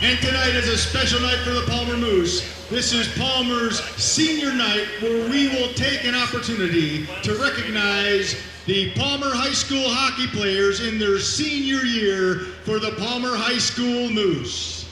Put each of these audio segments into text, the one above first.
And tonight is a special night for the Palmer Moose. This is Palmer's senior night where we will take an opportunity to recognize the Palmer High School hockey players in their senior year for the Palmer High School Moose.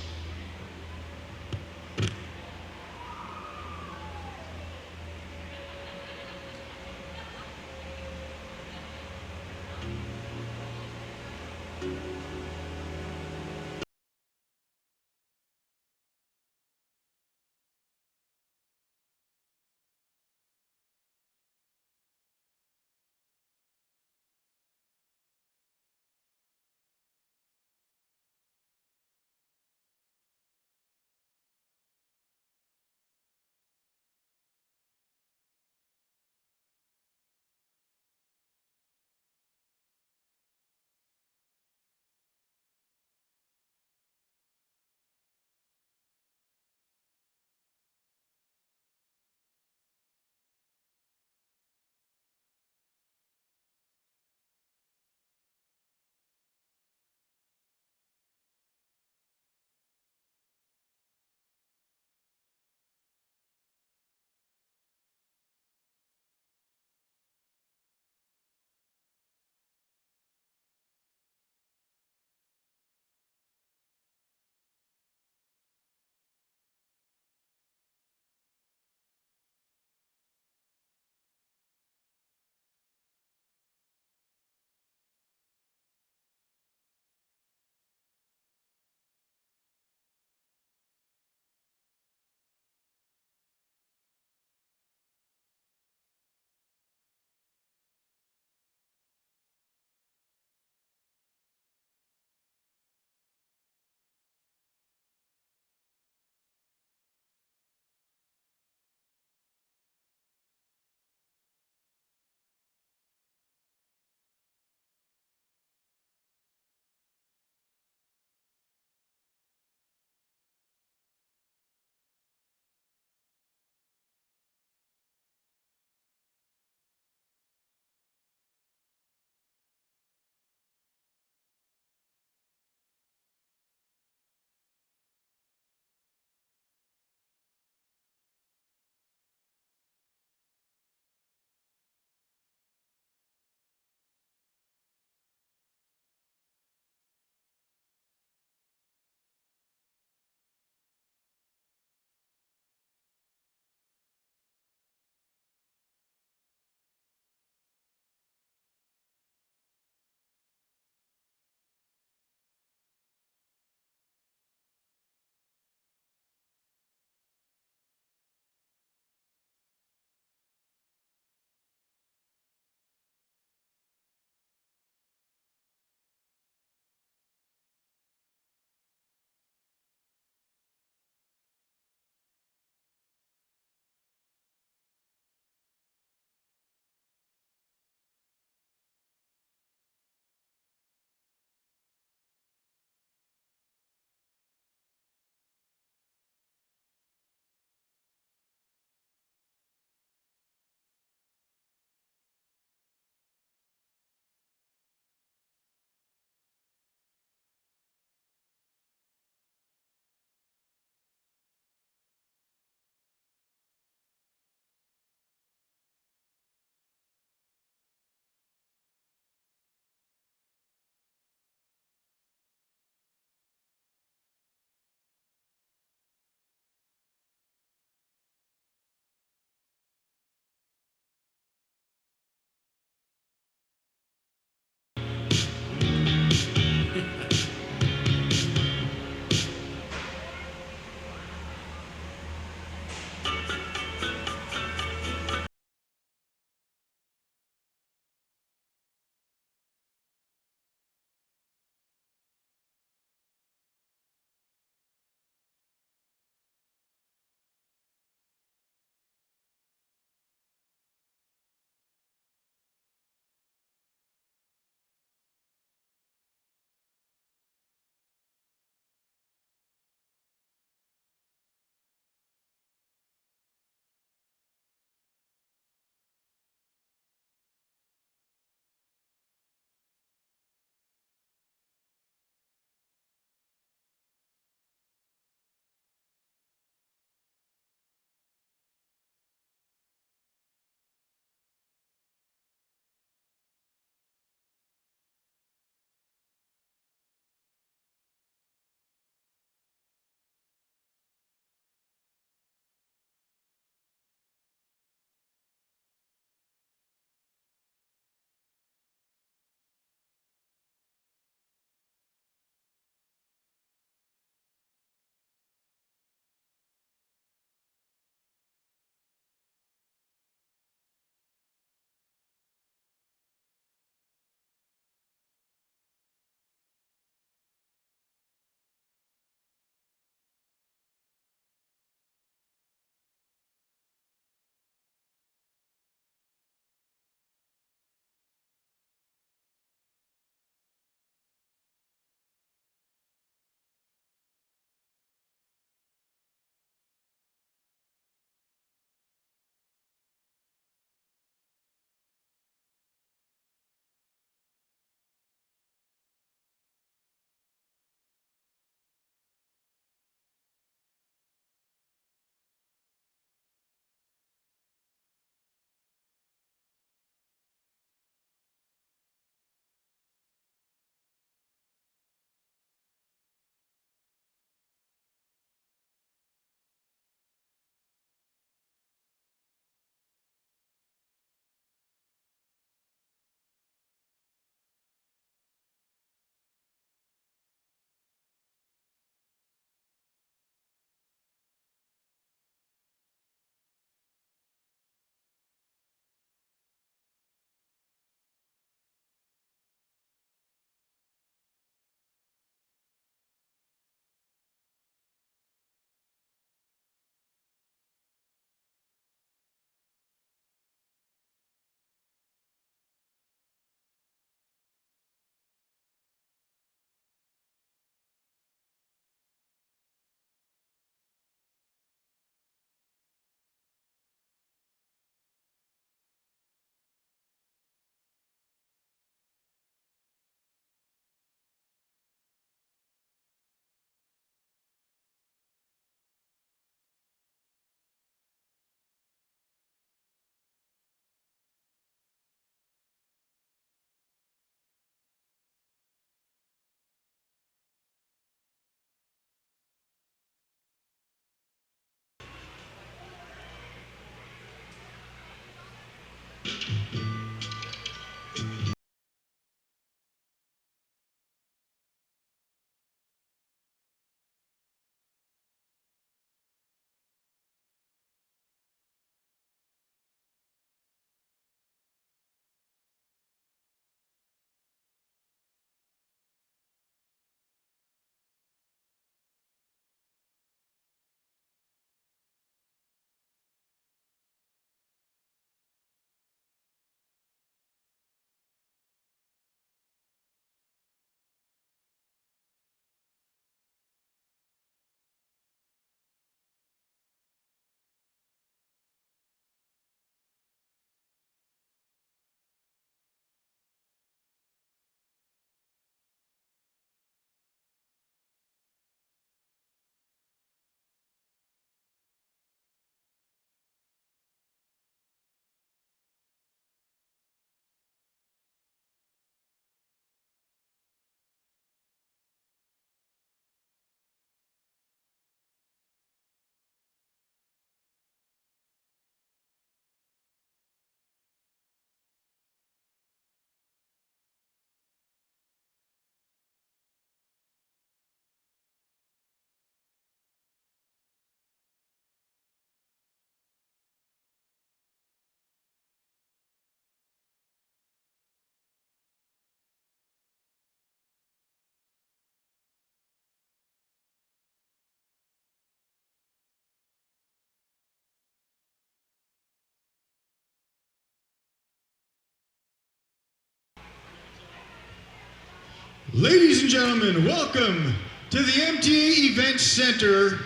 Ladies and gentlemen, welcome to the MTA Event Center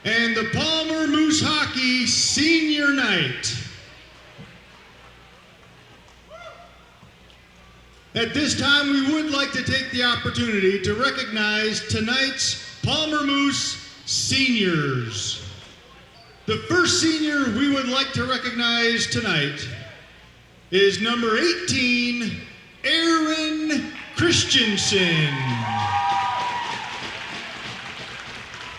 and the Palmer Moose Hockey Senior Night. At this time, we would like to take the opportunity to recognize tonight's Palmer Moose seniors. The first senior we would like to recognize tonight is number 18, Aaron Christensen.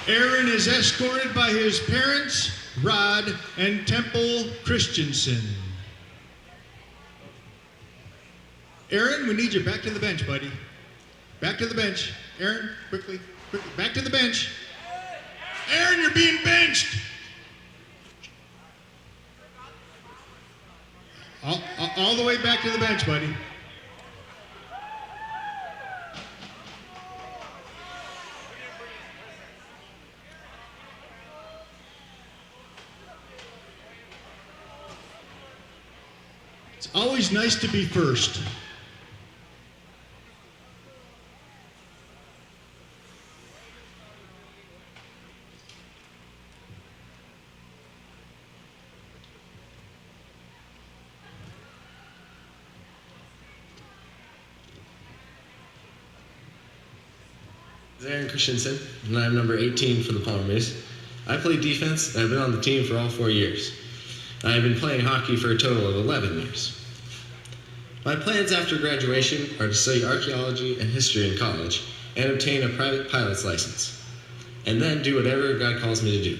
Aaron is escorted by his parents, Rod and Temple Christensen. Aaron, we need you back to the bench, buddy. Back to the bench. Aaron, quickly, back to the bench. Aaron, you're being benched. All the way back to the bench, buddy. It's always nice to be first. I'm Aaron Christensen, and I'm number 18 for the Palmer Moose. I play defense, and I've been on the team for all 4 years. I've been playing hockey for a total of 11 years. My plans after graduation are to study archaeology and history in college and obtain a private pilot's license, and then do whatever God calls me to do.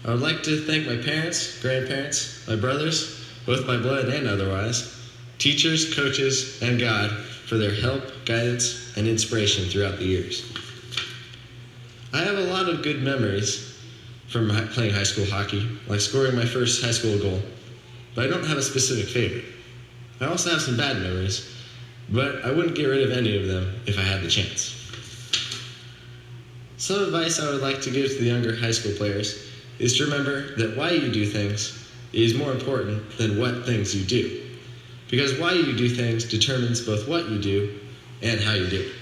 I would like to thank my parents, grandparents, my brothers, both by blood and otherwise, teachers, coaches, and God for their help, guidance, and inspiration throughout the years. I have a lot of good memories from playing high school hockey, like scoring my first high school goal, but I don't have a specific favorite. I also have some bad memories, but I wouldn't get rid of any of them if I had the chance. Some advice I would like to give to the younger high school players is to remember that why you do things is more important than what things you do, because why you do things determines both what you do and how you do it.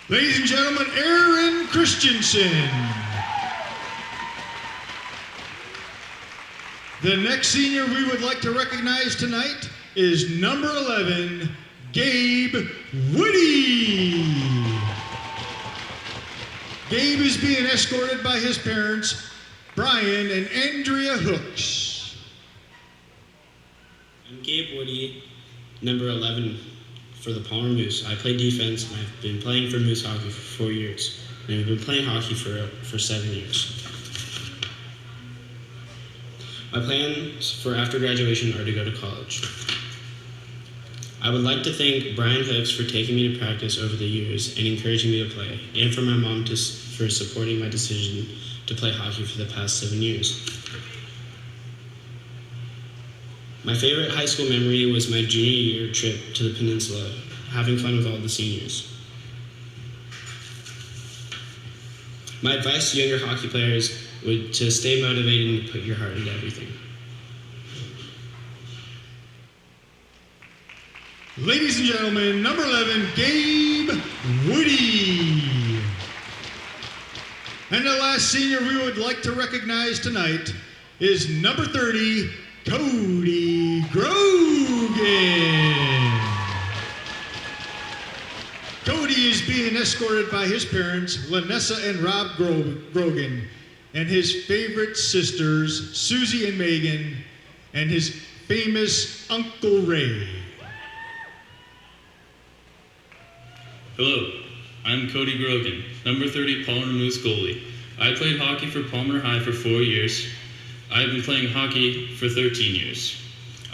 Ladies and gentlemen, Aaron Christensen. The next senior we would like to recognize tonight is number 11, Gabe Woody. Gabe is being escorted by his parents, Brian and Andrea Hooks. I'm Gabe Woody, number 11 for the Palmer Moose. I play defense, and I've been playing for Moose hockey for 4 years. And I've been playing hockey for 7 years. My plans for after graduation are to go to college. I would like to thank Brian Hooks for taking me to practice over the years and encouraging me to play, and for my mom for supporting my decision to play hockey for the past 7 years. My favorite high school memory was my junior year trip to the peninsula, having fun with all the seniors. My advice to younger hockey players would to stay motivated and put your heart into everything. Ladies and gentlemen, number 11, Gabe Woody. And the last senior we would like to recognize tonight is number 30, Cody Grogan. Cody is being escorted by his parents, Lanessa and Rob Grogan, and his favorite sisters, Susie and Megan, and his famous Uncle Ray. Hello, I'm Cody Grogan, number 30 Palmer Moose goalie. I played hockey for Palmer High for 4 years. I've been playing hockey for 13 years.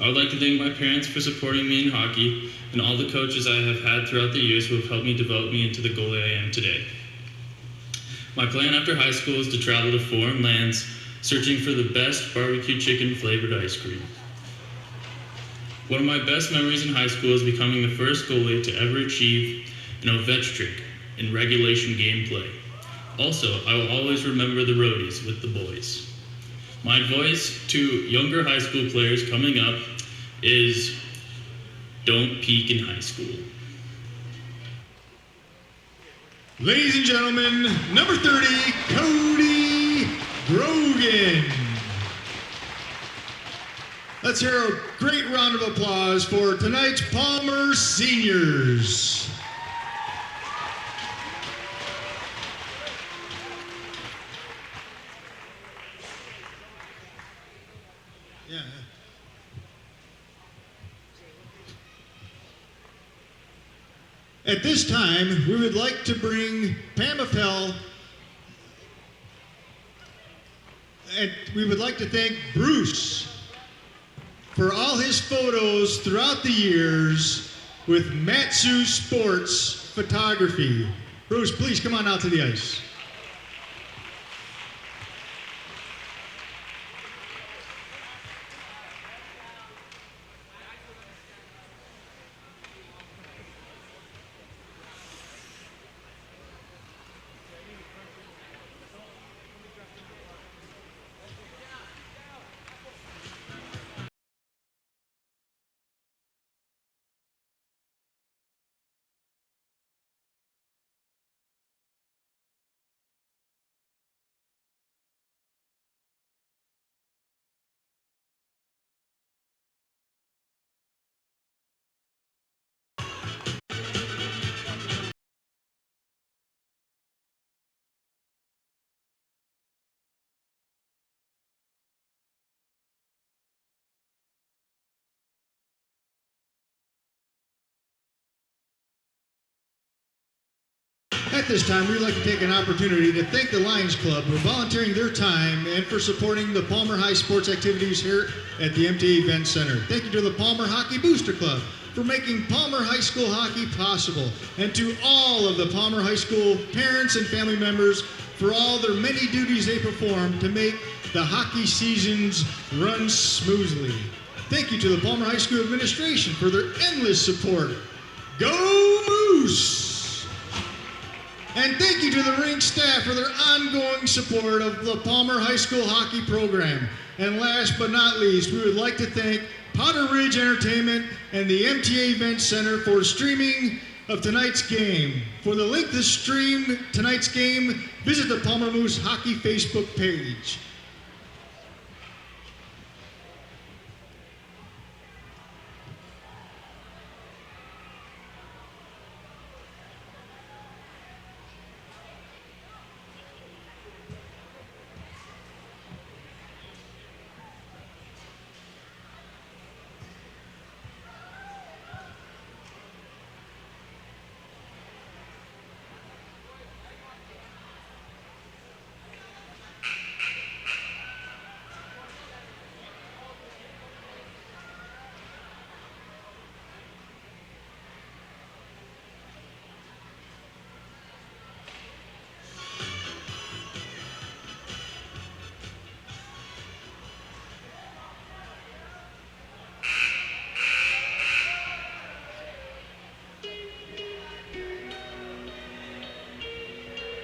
I would like to thank my parents for supporting me in hockey and all the coaches I have had throughout the years who have helped me develop me into the goalie I am today. My plan after high school is to travel to foreign lands, searching for the best barbecue chicken flavored ice cream. One of my best memories in high school is becoming the first goalie to ever achieve an ovech trick in regulation game play. Also, I will always remember the roadies with the boys. My advice to younger high school players coming up is Don't peak in high school. Ladies and gentlemen, number 30, Cody Grogan. Let's hear a great round of applause for tonight's Palmer seniors. Yeah. At this time, we would like to bring Pam Appel, and we would like to thank Bruce for all his photos throughout the years with Matsu Sports Photography. Bruce, please come on out to the ice. At this time, we'd like to take an opportunity to thank the Lions Club for volunteering their time and for supporting the Palmer High sports activities here at the MTA Event Center. Thank you to the Palmer Hockey Booster Club for making Palmer High School hockey possible, and to all of the Palmer High School parents and family members for all their many duties they perform to make the hockey seasons run smoothly. Thank you to the Palmer High School administration for their endless support. Go Moose! And thank you to the rink staff for their ongoing support of the Palmer High School hockey program. And last but not least, we would like to thank Powder Ridge Entertainment and the MTA Event Center for streaming of tonight's game. For the link to stream tonight's game, visit the Palmer Moose Hockey Facebook page.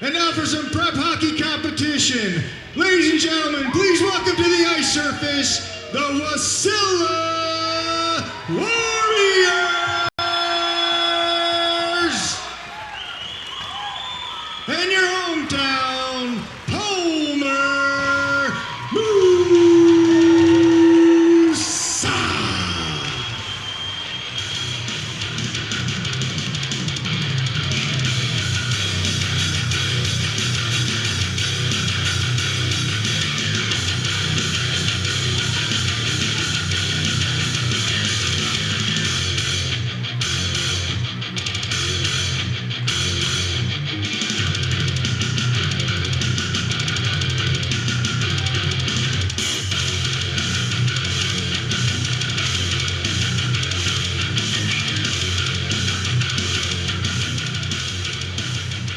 And now for some prep hockey competition. Ladies and gentlemen, please welcome to the ice surface, the Wasilla Warriors! And your hometown, Palmer Moose!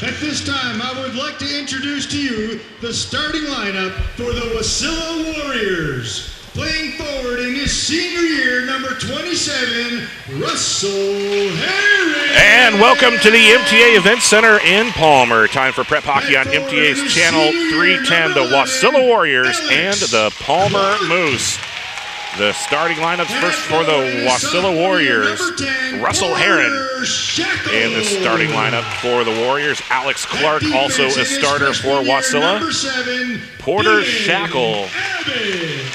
At this time, I would like to introduce to you the starting lineup for the Wasilla Warriors. Playing forward in his senior year, number 27, Russell Harris. And welcome to the MTA Event Center in Palmer. Time for Prep Hockey on MTA's Channel 310, the Wasilla Warriors and the Palmer Moose. The starting lineups first for the Wasilla Warriors. Russell Heron in the starting lineup for the Warriors. Alex Clark also a starter for Wasilla. Porter Shackle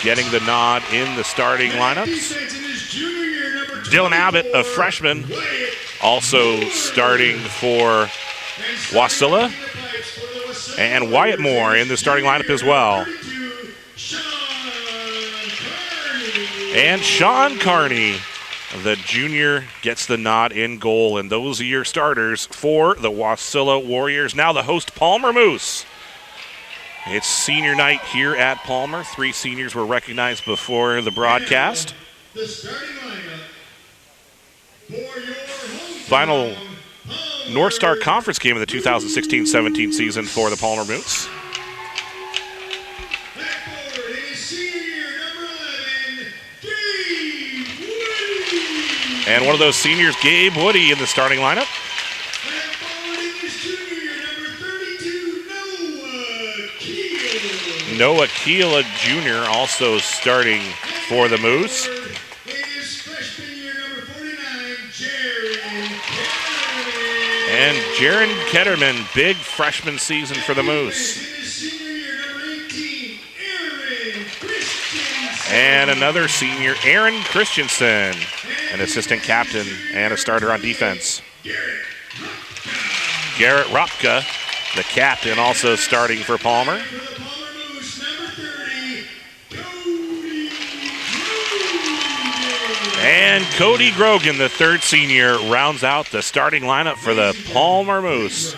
getting the nod in the starting lineups. Dylan Abbott, a freshman, also starting for Wasilla. And Wyatt Moore in the starting lineup as well. And Sean Carney, the junior, gets the nod in goal. And those are your starters for the Wasilla Warriors. Now the host, Palmer Moose. It's senior night here at Palmer. 3 seniors were recognized before the broadcast. The starting lineup for your Final Northstar Conference game of the 2016-17 season for the Palmer Moose. backboard is senior number 11, Gabe Woody. And one of those seniors, Gabe Woody, in the starting lineup. Backboard is junior number 32, Noah Keel. Noah Keela Jr. also starting for the Moose. Is freshman year number 49, Jaron Ketterman. And Jaron Ketterman, big freshman season for the Moose. Is senior year number 18, Aaron Christensen. And another senior, Aaron Christensen, an assistant captain and a starter on defense. Garrett Ropka, the captain, also starting for Palmer. For the Palmer Moose, number 30, Cody Grogan. And Cody Grogan, the third senior, rounds out the starting lineup for the Palmer Moose.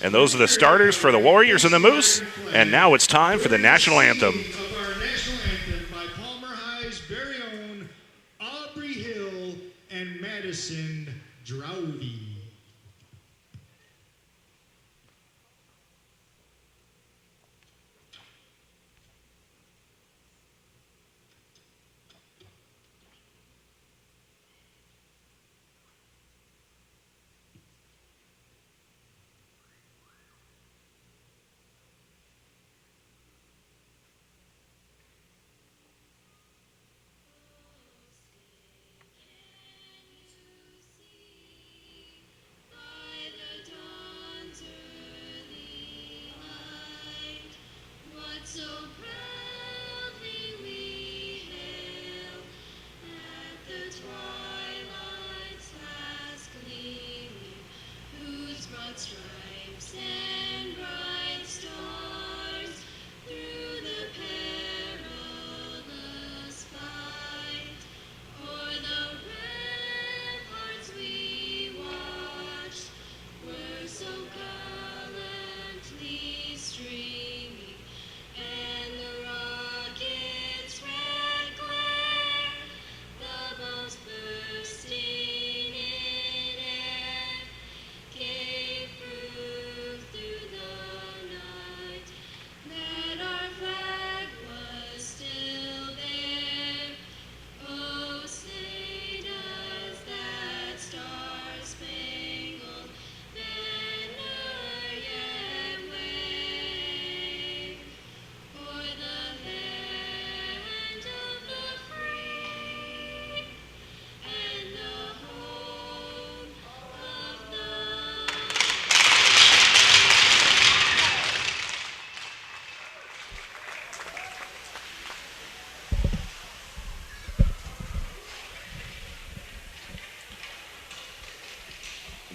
And those are the starters for the Warriors and the Moose. And now it's time for the national anthem. Of our national anthem by Palmer High's very own Aubrey Hill and Madison Drowdy. Stripes and bright stars through the perilous fight, o'er the ramparts we watched were so gallantly streaming, and the rockets' red glare, the bombs bursting in air, gave proof through the night that our flag was still there. Oh, say does that star-spangled banner yet wave o'er the land of the free and the home of the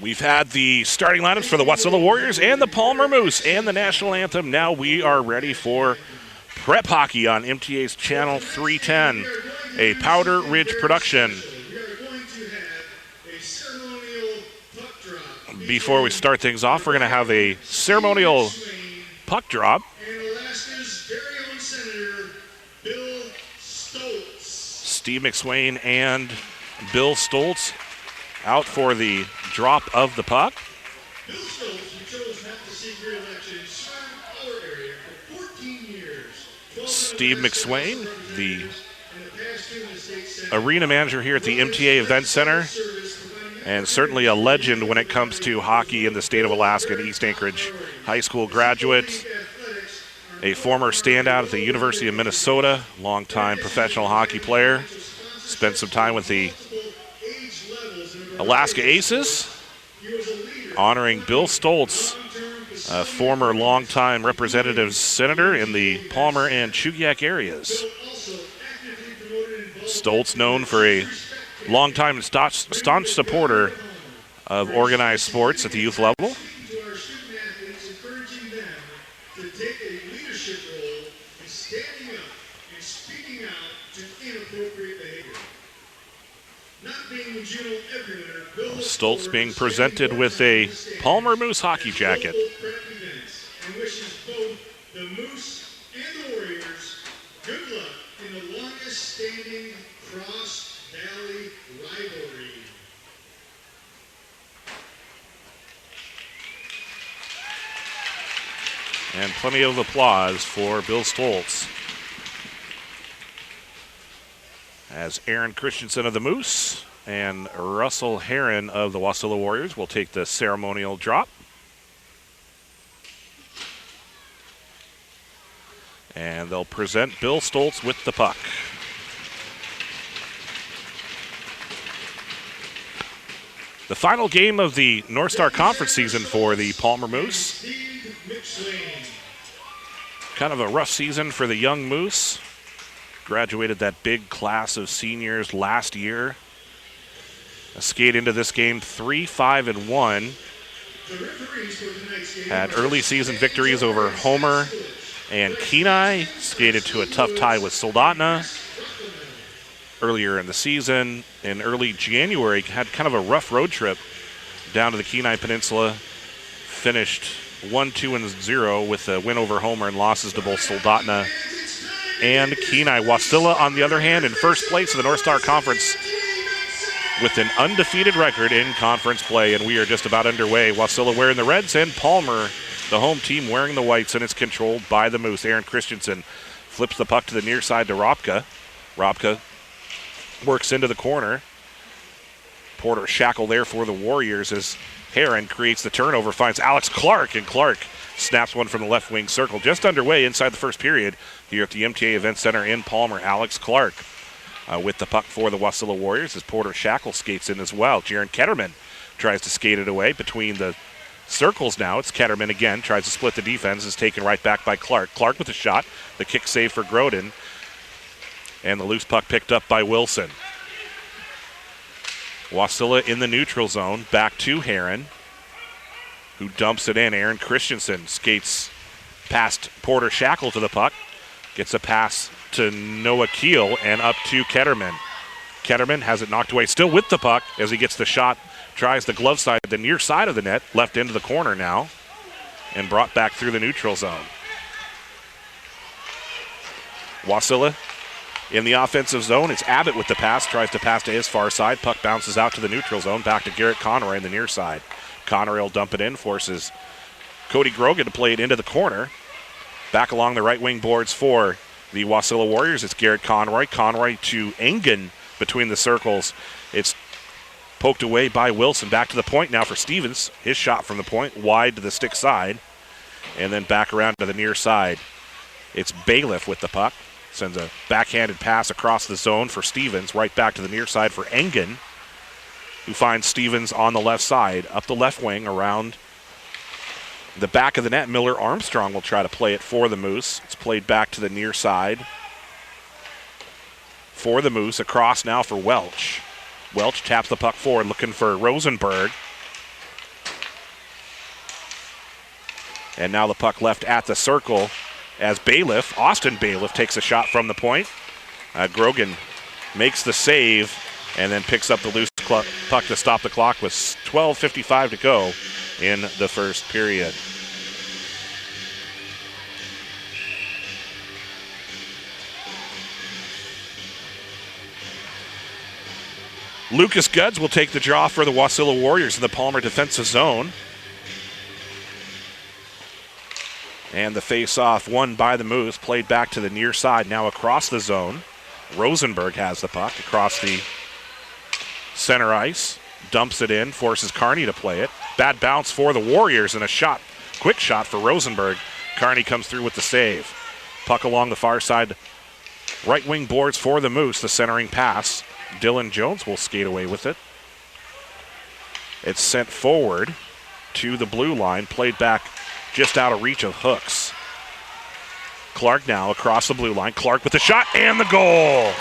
We've had the starting lineups for the Wasilla Warriors and the Palmer Moose and the national anthem. Now we are ready for Prep Hockey on MTA's Channel 310, a Powder Ridge production. We are going to have a ceremonial puck drop. Before we start things off, we're going to have a ceremonial puck drop. And Alaska's very own Senator, Bill Stoltz. Steve McSwain and Bill Stoltz out for the drop of the puck. Bill Stoltz, who chose not to seek re-election, served our area for 14 years. 12 Steve Alaska McSwain, House of the Representatives, and the past 2 in the state Senate. arena manager here at the MTA Event Center, and certainly a legend when it comes to hockey in the state of Alaska and East Anchorage. High school graduate, Athletics are a former standout at the University of Minnesota, longtime professional hockey player. Spent some time with the Alaska Aces, honoring Bill Stoltz, a former longtime representative senator in the Palmer and Chugiak areas. Stoltz, known for a longtime and staunch supporter of organized sports at the youth level. Stoltz being presented with a Palmer Moose hockey jacket. And wishes both the Moose and the Warriors good luck in the longest standing Cross Valley rivalry. And plenty of applause for Bill Stoltz. As Aaron Christensen of the Moose and Russell Heron of the Wasilla Warriors will take the ceremonial drop. And they'll present Bill Stoltz with the puck. The final game of the Northstar Conference season for the Palmer Moose. Kind of a rough season for the young Moose. Graduated that big class of seniors last year. Skate into this game 3-5-1. Had early season victories over Homer and Kenai. Skated to a tough tie with Soldotna earlier in the season. In early January, had kind of a rough road trip down to the Kenai Peninsula. Finished 1-2-0 with a win over Homer and losses to both Soldotna and Kenai. Wasilla, on the other hand, in first place in the Northstar Conference with an undefeated record in conference play, and we are just about underway. Wasilla wearing the Reds and Palmer, the home team, wearing the whites, and it's controlled by the Moose. Aaron Christensen flips the puck to the near side to Ropka. Ropka works into the corner. Porter Shackle there for the Warriors as Heron creates the turnover, finds Alex Clark, and Clark snaps one from the left wing circle. Just underway inside the first period here at the MTA Event Center in Palmer. Alex Clark with the puck for the Wasilla Warriors as Porter Shackle skates in as well. Jaron Ketterman tries to skate it away between the circles now. It's Ketterman again, tries to split the defense, is taken right back by Clark. Clark with a shot, the kick save for Grodin, and the loose puck picked up by Wilson. Wasilla in the neutral zone, back to Heron, who dumps it in. Aaron Christensen skates past Porter Shackle to the puck, gets a pass to Noah Keel and up to Ketterman. Ketterman has it knocked away, still with the puck as he gets the shot, tries the glove side, the near side of the net, left into the corner now, and brought back through the neutral zone. Wasilla in the offensive zone. It's Abbott with the pass, tries to pass to his far side. Puck bounces out to the neutral zone, back to Garrett Conroy in the near side. Conroy will dump it in, forces Cody Grogan to play it into the corner. Back along the right wing boards for the Wasilla Warriors, it's Garrett Conroy. Conroy to Engen between the circles. It's poked away by Wilson. Back to the point now for Stevens. His shot from the point, wide to the stick side. And then back around to the near side. It's Bailiff with the puck. Sends a backhanded pass across the zone for Stevens. Right back to the near side for Engen, who finds Stevens on the left side. Up the left wing around the back of the net. Miller Armstrong will try to play it for the Moose. It's played back to the near side for the Moose. Across now for Welch. Welch taps the puck forward, looking for Rosenberg. And now the puck left at the circle as Bailiff, Austin Bailiff, takes a shot from the point. Grogan makes the save and then picks up the loose puck to stop the clock with 12:55 to go in the first period. Lucas Guds will take the draw for the Wasilla Warriors in the Palmer defensive zone. And the face-off won by the Moose, played back to the near side, now across the zone. Rosenberg has the puck across the center ice, dumps it in, forces Carney to play it. Bad bounce for the Warriors and a shot, quick shot for Rosenberg. Carney comes through with the save. Puck along the far side. Right wing boards for the Moose. The centering pass. Dylan Jones will skate away with it. It's sent forward to the blue line. Played back just out of reach of Hooks. Clark now across the blue line. Clark with the shot and the goal.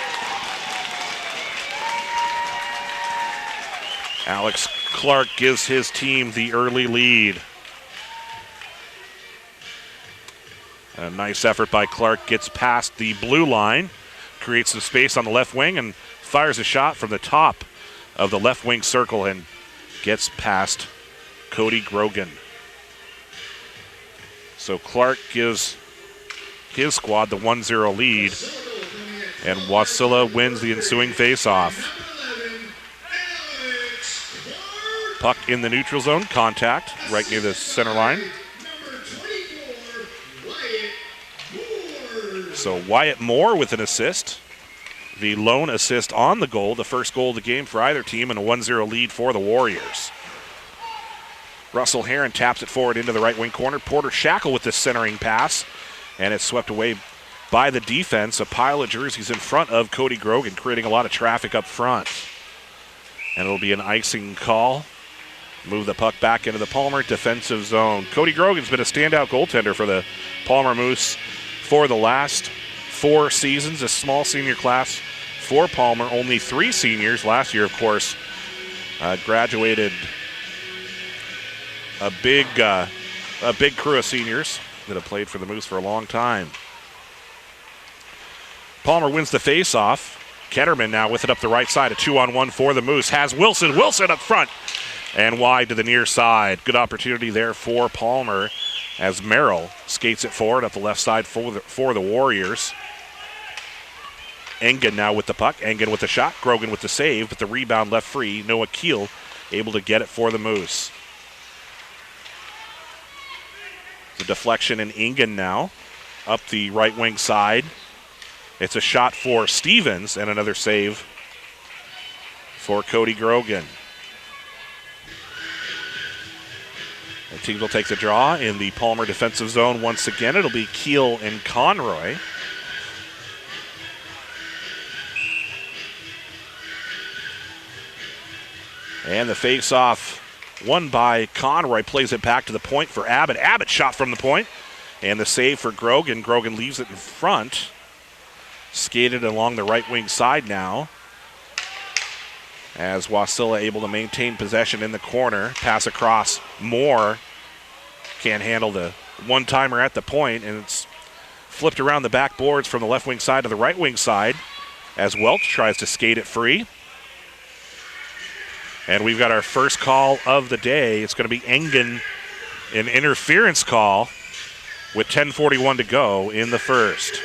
Alex Clark gives his team the early lead. A nice effort by Clark. Gets past the blue line. Creates some space on the left wing and fires a shot from the top of the left wing circle and gets past Cody Grogan. So Clark gives his squad the 1-0 lead, and Wasilla wins the ensuing face-off. Puck in the neutral zone, contact right near the center line. So Wyatt Moore with an assist. The lone assist on the goal, the first goal of the game for either team, and a 1-0 lead for the Warriors. Russell Heron taps it forward into the right wing corner. Porter Shackle with the centering pass, and it's swept away by the defense. A pile of jerseys in front of Cody Grogan, creating a lot of traffic up front. And it'll be an icing call. Move the puck back into the Palmer defensive zone. Cody Grogan's been a standout goaltender for the Palmer Moose for the last 4 seasons. A small senior class for Palmer. Only 3 seniors. Last year, of course, graduated a big crew of seniors that have played for the Moose for a long time. Palmer wins the face-off. Ketterman now with it up the right side. A 2-on-1 for the Moose. Has Wilson. Wilson up front and wide to the near side. Good opportunity there for Palmer as Merrill skates it forward up the left side for the Warriors. Engen now with the puck. Engen with the shot. Grogan with the save, but the rebound left free. Noah Keel able to get it for the Moose. The deflection in Engen now up the right wing side. It's a shot for Stevens and another save for Cody Grogan. The teams will take the draw in the Palmer defensive zone once again. It'll be Keel and Conroy. And the face-off won by Conroy. Plays it back to the point for Abbott. Abbott shot from the point. And the save for Grogan. Grogan leaves it in front. Skated along the right wing side now. As Wasilla able to maintain possession in the corner. Pass across. Moore can't handle the one-timer at the point, and it's flipped around the backboards from the left wing side to the right wing side as Welch tries to skate it free. And we've got our first call of the day. It's going to be Engen, an interference call with 10:41 to go in the first.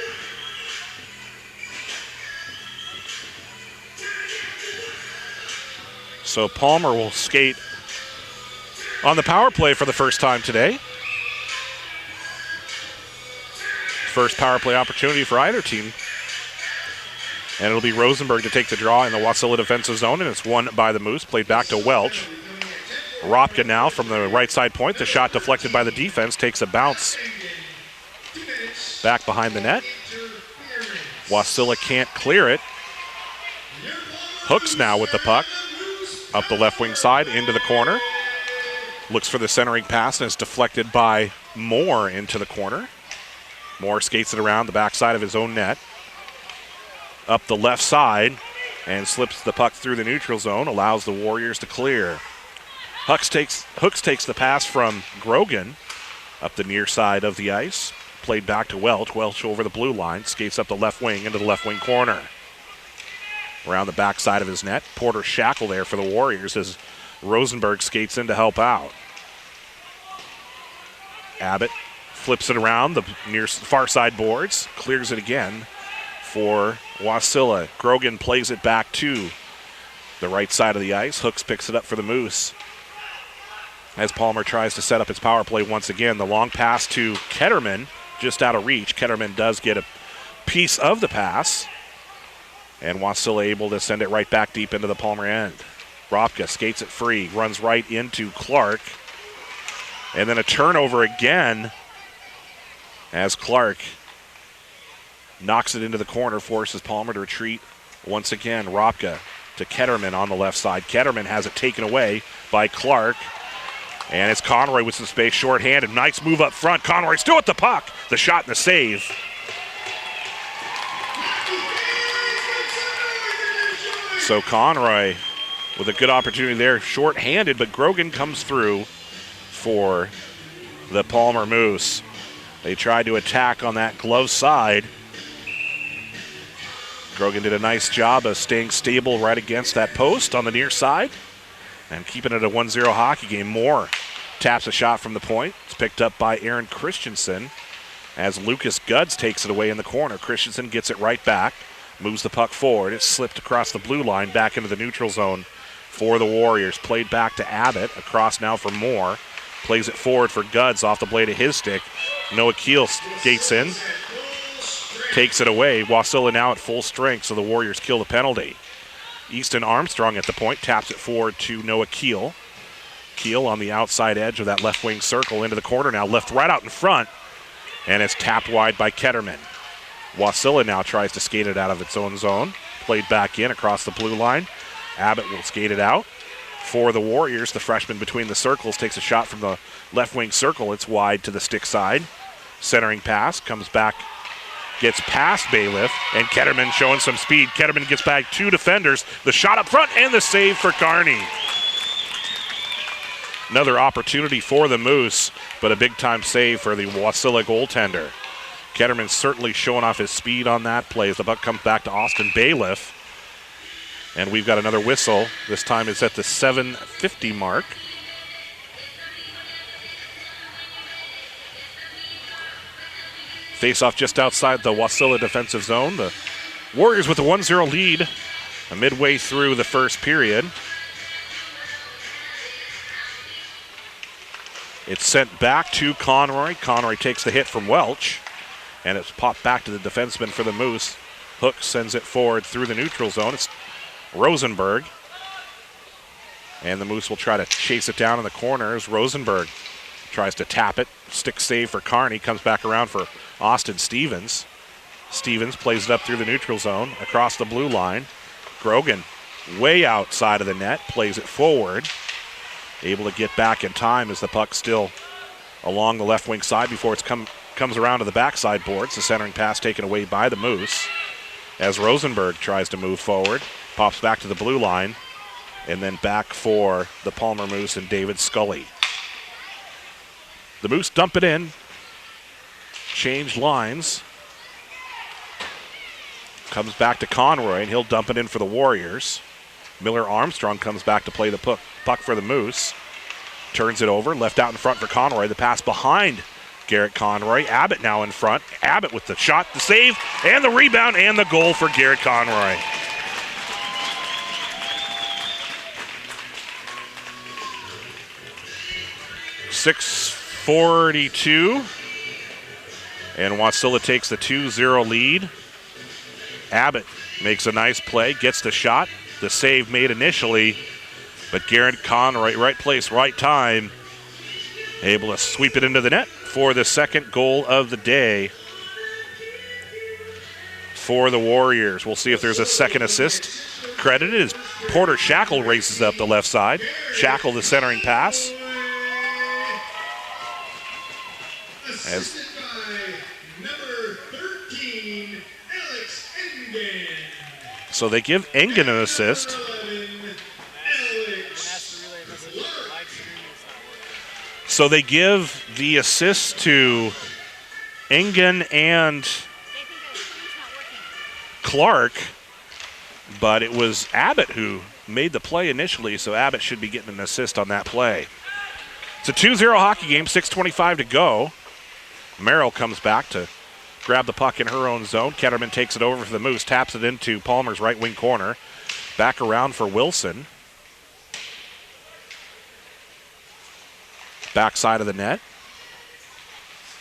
So Palmer will skate on the power play for the first time today. First power play opportunity for either team. And it'll be Rosenberg to take the draw in the Wasilla defensive zone, and it's won by the Moose. Played back to Welch. Ropka now from the right side point. The shot deflected by the defense. Takes a bounce back behind the net. Wasilla can't clear it. Hooks now with the puck. Up the left wing side, into the corner. Looks for the centering pass, and it's deflected by Moore into the corner. Moore skates it around the backside of his own net. Up the left side, and slips the puck through the neutral zone, allows the Warriors to clear. Hooks takes the pass from Grogan up the near side of the ice. Played back to Welch. Welch over the blue line, skates up the left wing into the left wing corner. Around the backside of his net. Porter Shackle there for the Warriors as Rosenberg skates in to help out. Abbott flips it around the near far side boards. Clears it again for Wasilla. Grogan plays it back to the right side of the ice. Hooks picks it up for the Moose. As Palmer tries to set up his power play once again. The long pass to Ketterman, just out of reach. Ketterman does get a piece of the pass. And Wasilla able to send it right back deep into the Palmer end. Ropka skates it free, runs right into Clark. And then a turnover again as Clark knocks it into the corner, forces Palmer to retreat once again. Ropka to Ketterman on the left side. Ketterman has it taken away by Clark. And it's Conroy with some space, shorthanded. Nice move up front. Conroy still at the puck. The shot and the save. So Conroy with a good opportunity there, short-handed, but Grogan comes through for the Palmer Moose. They tried to attack on that glove side. Grogan did a nice job of staying stable right against that post on the near side and keeping it a 1-0 hockey game. Moore taps a shot from the point. It's picked up by Aaron Christensen as Lucas Guds takes it away in the corner. Christensen gets it right back, moves the puck forward. It's slipped across the blue line back into the neutral zone for the Warriors. Played back to Abbott, across now for Moore. Plays it forward for Guds off the blade of his stick. Noah Keel skates in, takes it away. Wasilla now at full strength, so the Warriors kill the penalty. Easton Armstrong at the point, taps it forward to Noah Keel. Keel on the outside edge of that left wing circle into the corner now, left right out in front, and it's tapped wide by Ketterman. Wasilla now tries to skate it out of its own zone. Played back in across the blue line. Abbott will skate it out. For the Warriors, the freshman between the circles takes a shot from the left wing circle. It's wide to the stick side. Centering pass, comes back, gets past Bailiff, and Ketterman showing some speed. Ketterman gets back 2 defenders. The shot up front and the save for Kearney. Another opportunity for the Moose, but a big-time save for the Wasilla goaltender. Ketterman certainly showing off his speed on that play as the puck comes back to Austin Bailiff. And we've got another whistle. This time it's at the 7:50 mark. Face-off just outside the Wasilla defensive zone. The Warriors with a 1-0 lead midway through the first period. It's sent back to Conroy. Conroy takes the hit from Welch, and it's popped back to the defenseman for the Moose. Hook sends it forward through the neutral zone. It's Rosenberg, and the Moose will try to chase it down in the corners. Rosenberg tries to tap it. Stick save for Kearney. Comes back around for Austin Stevens. Stevens plays it up through the neutral zone, across the blue line. Grogan, way outside of the net, plays it forward. Able to get back in time as the puck still along the left wing side before it comes around to the backside boards. The centering pass taken away by the Moose as Rosenberg tries to move forward. Pops back to the blue line, and then back for the Palmer Moose and David Scully. The Moose dump it in. Change lines. Comes back to Conroy, and he'll dump it in for the Warriors. Miller Armstrong comes back to play the puck for the Moose. Turns it over, left out in front for Conroy. The pass behind Garrett Conroy. Abbott now in front. Abbott with the shot, the save, and the rebound, and the goal for Garrett Conroy. .6:42, and Wasilla takes the 2-0 lead. Abbott makes a nice play, gets the shot. The save made initially, but Garrett Conroy, right place, right time, able to sweep it into the net for the second goal of the day for the Warriors. We'll see if there's a second assist credited as Porter Shackle races up the left side. Shackle the centering pass. As number 13, Alex Engen. so they give Engen an assist. So they give the assist to Engen and Clark, but it was Abbott who made the play initially, so Abbott should be getting an assist on that play. It's a 2-0 hockey game, 6:25 to go. Merrill comes back to grab the puck in her own zone. Ketterman takes it over for the Moose, taps it into Palmer's right wing corner. Back around for Wilson. Backside of the net.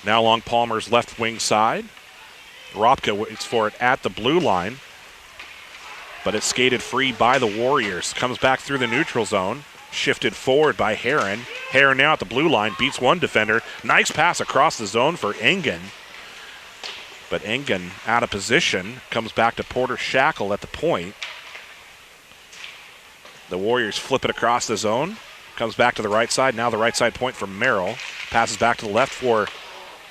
Now along Palmer's left wing side. Ropka waits for it at the blue line, but it's skated free by the Warriors. Comes back through the neutral zone. Shifted forward by Heron. Heron now at the blue line, beats one defender. Nice pass across the zone for Engen. But Engen out of position, comes back to Porter Shackle at the point. The Warriors flip it across the zone, comes back to the right side. Now the right side point for Merrill. Passes back to the left for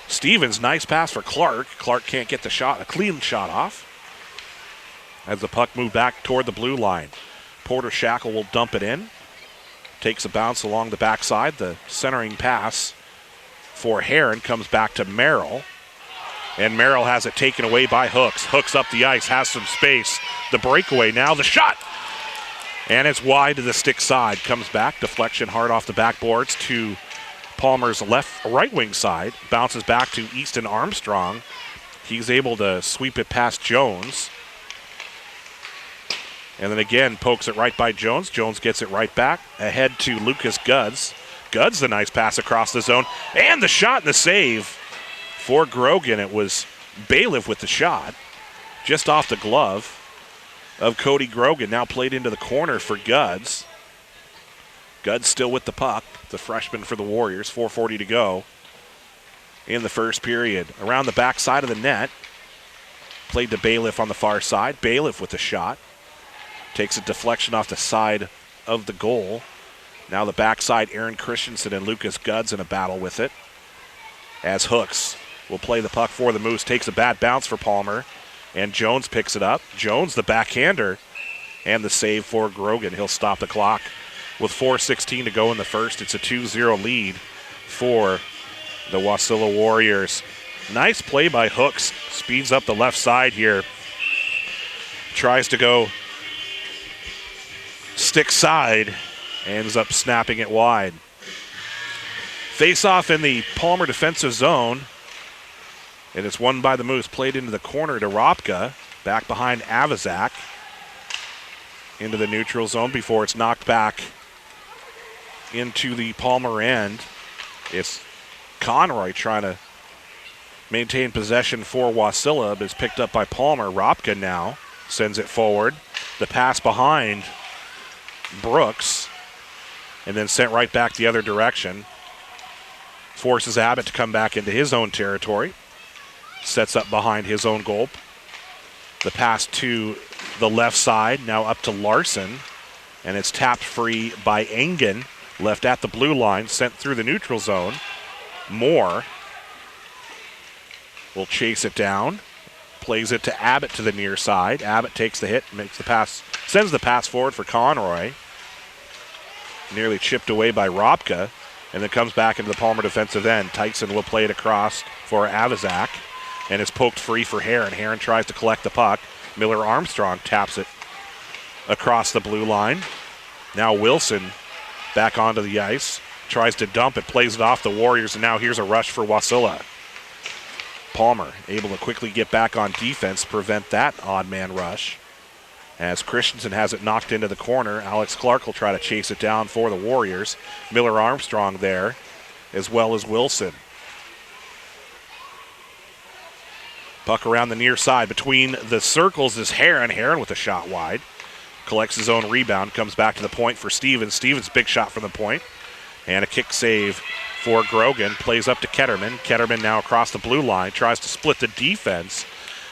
Stevens. Nice pass for Clark. Clark can't get the shot, a clean shot off. As the puck moved back toward the blue line. Porter Shackle will dump it in. Takes a bounce along the backside. The centering pass for Heron comes back to Merrill. And Merrill has it taken away by Hooks. Hooks up the ice, has some space. The breakaway now, the shot. And it's wide to the stick side. Comes back, deflection hard off the backboards to Palmer's right wing side. Bounces back to Easton Armstrong. He's able to sweep it past Jones. And then again, pokes it right by Jones. Jones gets it right back. Ahead to Lucas Gudds. Gudds, the nice pass across the zone. And the shot and the save for Grogan. It was Bailiff with the shot. Just off the glove of Cody Grogan. Now played into the corner for Gudds. Gudds still with the puck. The freshman for the Warriors. 4:40 to go in the first period. Around the back side of the net. Played to Bailiff on the far side. Bailiff with the shot. Takes a deflection off the side of the goal. Now the backside, Aaron Christensen and Lucas Gudds in a battle with it. As Hooks will play the puck for the Moose. Takes a bad bounce for Palmer. And Jones picks it up. Jones, the backhander. And the save for Grogan. He'll stop the clock with 4:16 to go in the first. It's a 2-0 lead for the Wasilla Warriors. Nice play by Hooks. Speeds up the left side here. Tries to go stick side, ends up snapping it wide. Face-off in the Palmer defensive zone, and it's won by the Moose. Played into the corner to Ropka, back behind Avazak, into the neutral zone before it's knocked back into the Palmer end. It's Conroy trying to maintain possession for Wasilla, but it's picked up by Palmer. Ropka now sends it forward. The pass behind Brooks, and then sent right back the other direction. Forces Abbott to come back into his own territory. Sets up behind his own goal. The pass to the left side, now up to Larson, and it's tapped free by Engen, left at the blue line, sent through the neutral zone. Moore will chase it down. Plays it to Abbott to the near side. Abbott takes the hit, makes the pass, sends the pass forward for Conroy. Nearly chipped away by Ropka, and then comes back into the Palmer defensive end. Tyson will play it across for Avazak, and it's poked free for Heron. Heron tries to collect the puck. Miller Armstrong taps it across the blue line. Now Wilson back onto the ice, tries to dump it, plays it off the Warriors, and now here's a rush for Wasilla. Palmer able to quickly get back on defense, prevent that odd man rush. As Christensen has it knocked into the corner, Alex Clark will try to chase it down for the Warriors. Miller Armstrong there, as well as Wilson. Puck around the near side. Between the circles is Heron. Heron with a shot wide. Collects his own rebound, comes back to the point for Stevens. Stevens, big shot from the point. And a kick save for Grogan. Plays up to Ketterman. Ketterman now across the blue line. Tries to split the defense.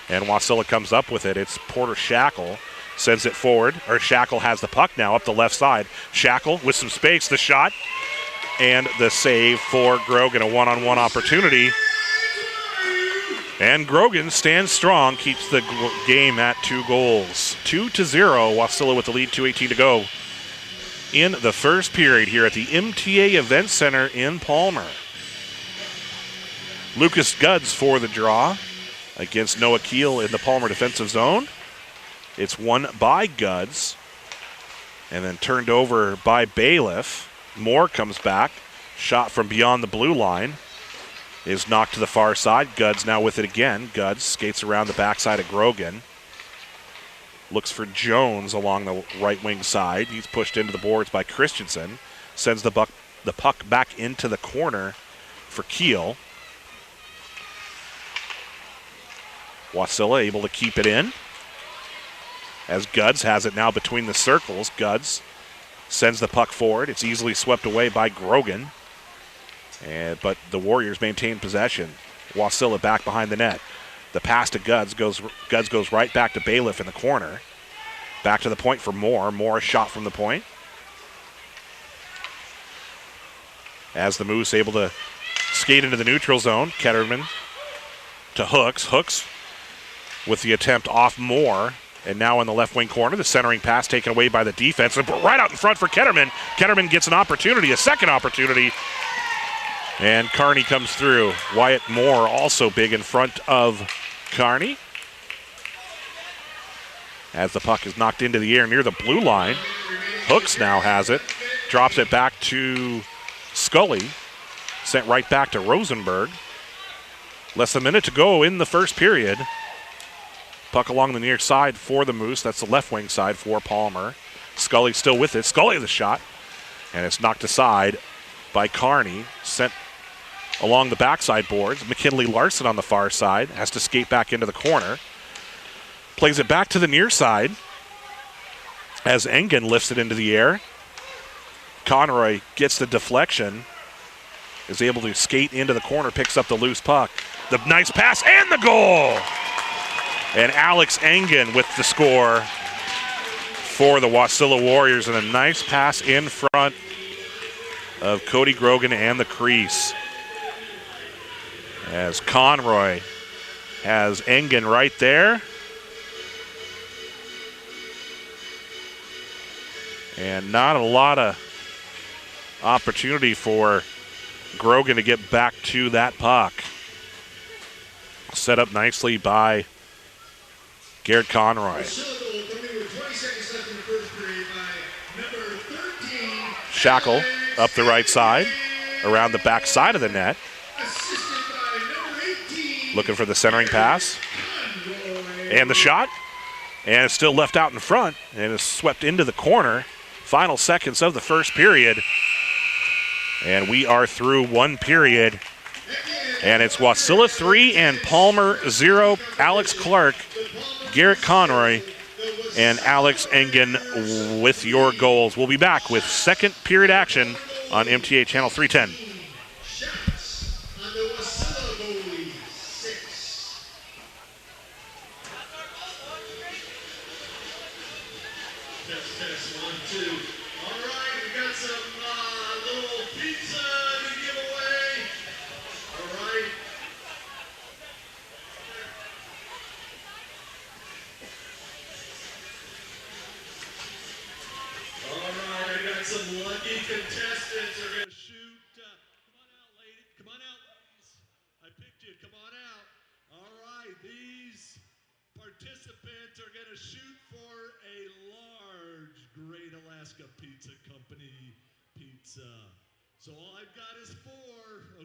And Wasilla comes up with it. It's Porter Shackle. Sends it forward. Or Shackle has the puck now up the left side. Shackle with some space. The shot. And the save for Grogan. A one-on-one opportunity. And Grogan stands strong. Keeps the game at 2 goals. 2-0. Wasilla with the lead. 2:18 to go in the first period here at the MTA Event Center in Palmer. Lucas Gudds for the draw against Noah Keel in the Palmer defensive zone. It's won by Gudds and then turned over by Bailiff. Moore comes back. Shot from beyond the blue line is knocked to the far side. Gudds now with it again. Gudds skates around the backside of Grogan. Looks for Jones along the right wing side. He's pushed into the boards by Christensen. Sends the puck back into the corner for Keel. Wasilla able to keep it in. As Gudds has it now between the circles. Gudds sends the puck forward. It's easily swept away by Grogan. But the Warriors maintain possession. Wasilla back behind the net. The pass to Goods goes right back to Bailiff in the corner. Back to the point for Moore. Moore shot from the point. As the Moose able to skate into the neutral zone. Ketterman to Hooks. Hooks with the attempt off Moore. And now in the left wing corner, the centering pass taken away by the defense. And right out in front for Ketterman. Ketterman gets an opportunity, a second opportunity. And Kearney comes through. Wyatt Moore also big in front of Kearney. As the puck is knocked into the air near the blue line. Hooks now has it. Drops it back to Scully. Sent right back to Rosenberg. Less than a minute to go in the first period. Puck along the near side for the Moose. That's the left wing side for Palmer. Scully still with it. Scully the shot. And it's knocked aside by Kearney. Sent along the backside boards. McKinley Larson on the far side. Has to skate back into the corner. Plays it back to the near side. As Engen lifts it into the air. Conroy gets the deflection. Is able to skate into the corner. Picks up the loose puck. The nice pass and the goal! And Alex Engen with the score for the Wasilla Warriors. And a nice pass in front of Cody Grogan and the crease. As Conroy has Engen right there. And not a lot of opportunity for Grogan to get back to that puck. Set up nicely by Garrett Conroy. Shackle up the right side, around the back side of the net. Looking for the centering pass. And the shot. And it's still left out in front and is swept into the corner. Final seconds of the first period. And we are through one period. And it's Wasilla 3 and Palmer 0. Alex Clark, Garrett Conroy, and Alex Engen with your goals. We'll be back with second period action on MTA Channel 310. Some lucky contestants are going to shoot. Come on out, ladies. Come on out, ladies. I picked you. Come on out. All right. These participants are going to shoot for a large Great Alaska Pizza Company pizza. So all I've got is 4.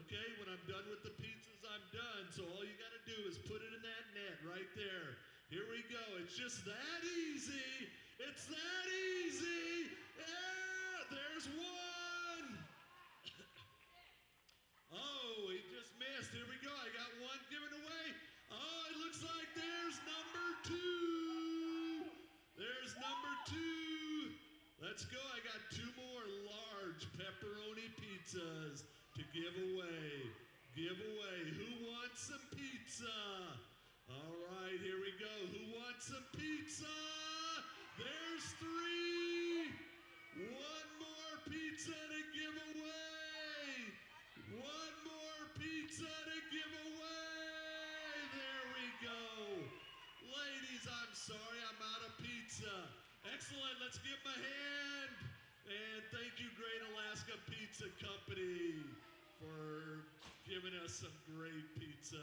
Okay. When I'm done with the pizzas, I'm done. So all you got to do is put it in that net right there. Here we go. It's just that easy. It's that easy. Yeah. There's one. Oh, he just missed. Here we go. I got one given away. Oh, it looks like there's number 2. There's number 2. Let's go. I got 2 more large pepperoni pizzas to give away. Give away. Who wants some pizza? All right, here we go. Who wants some pizza? There's 3. One more pizza to give away. One more pizza to give away. There we go. Ladies, I'm sorry, I'm out of pizza. Excellent. Let's give them a hand. And thank you, Great Alaska Pizza Company, for giving us some great pizza.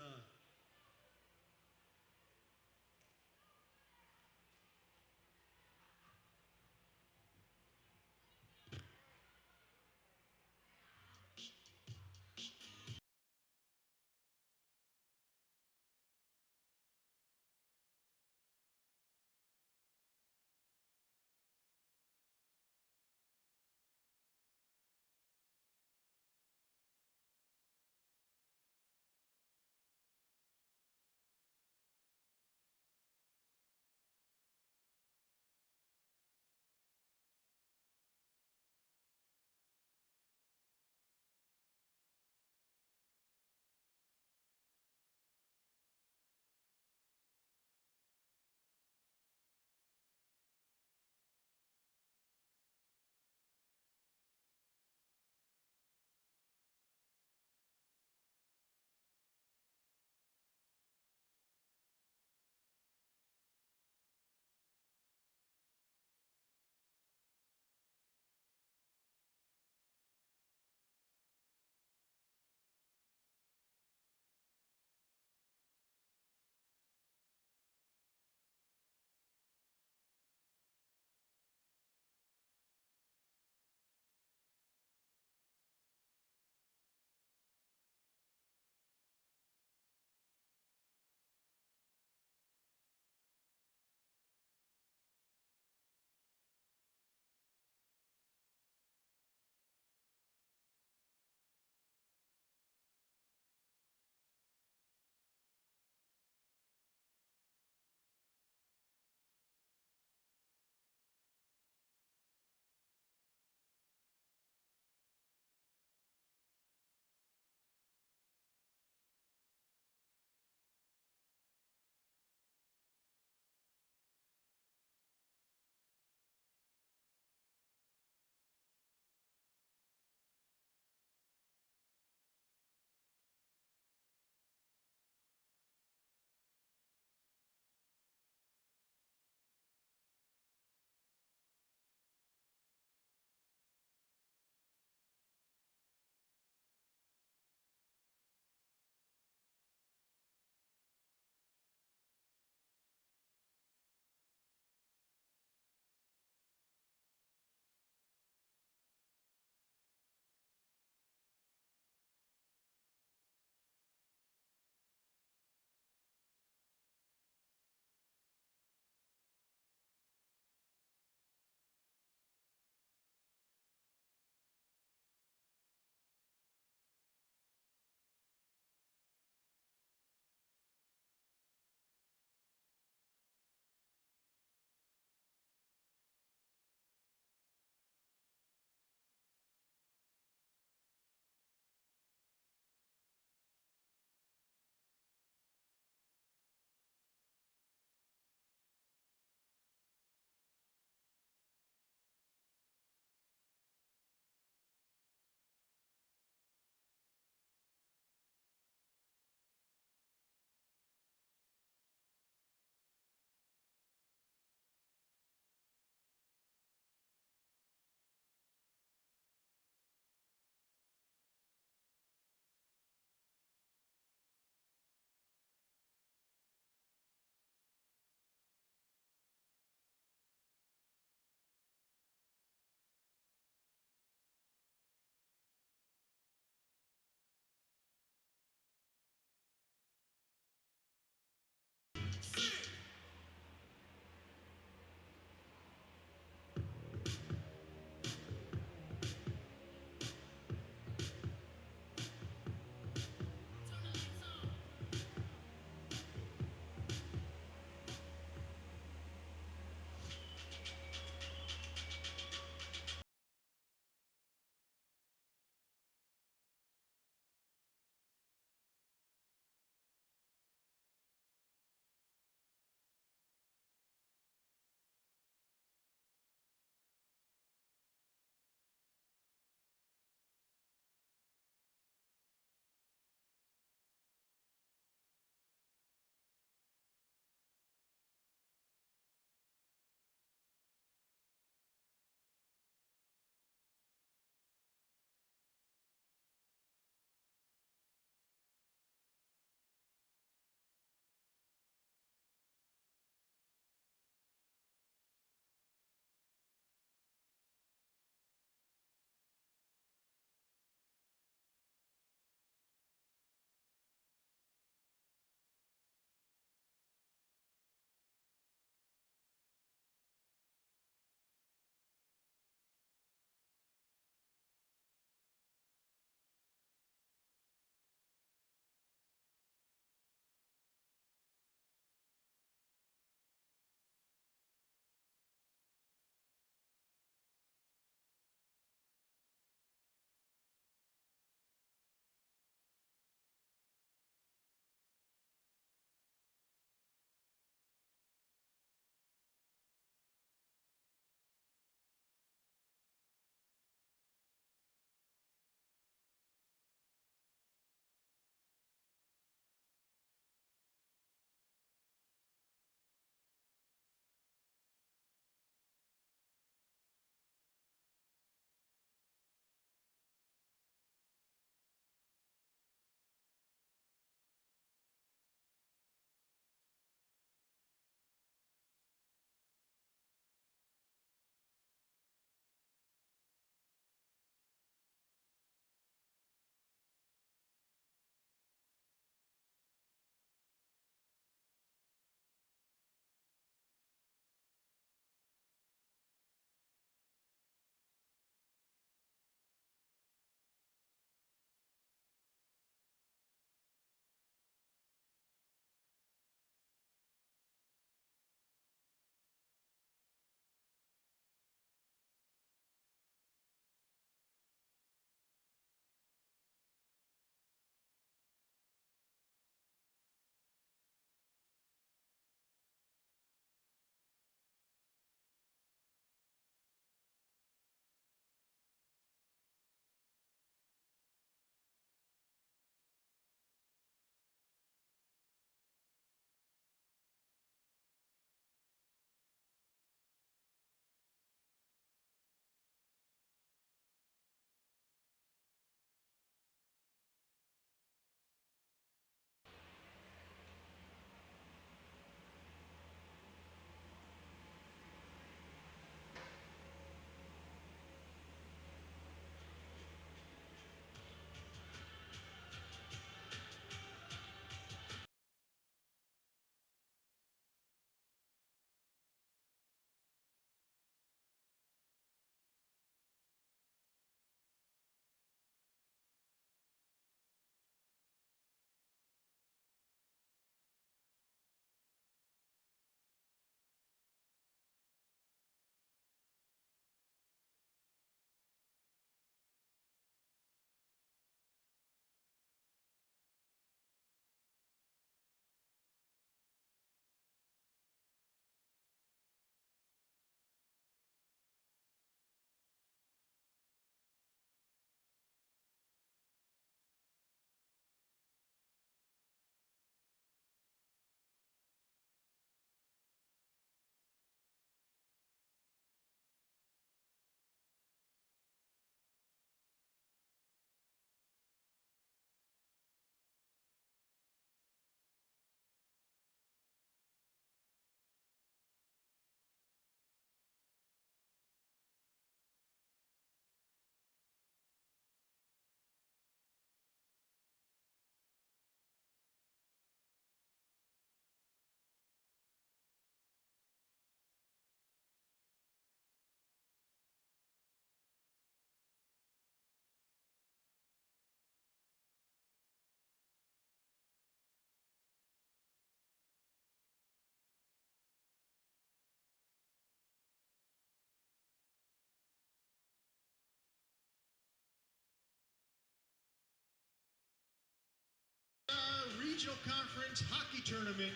Regional Conference Hockey Tournament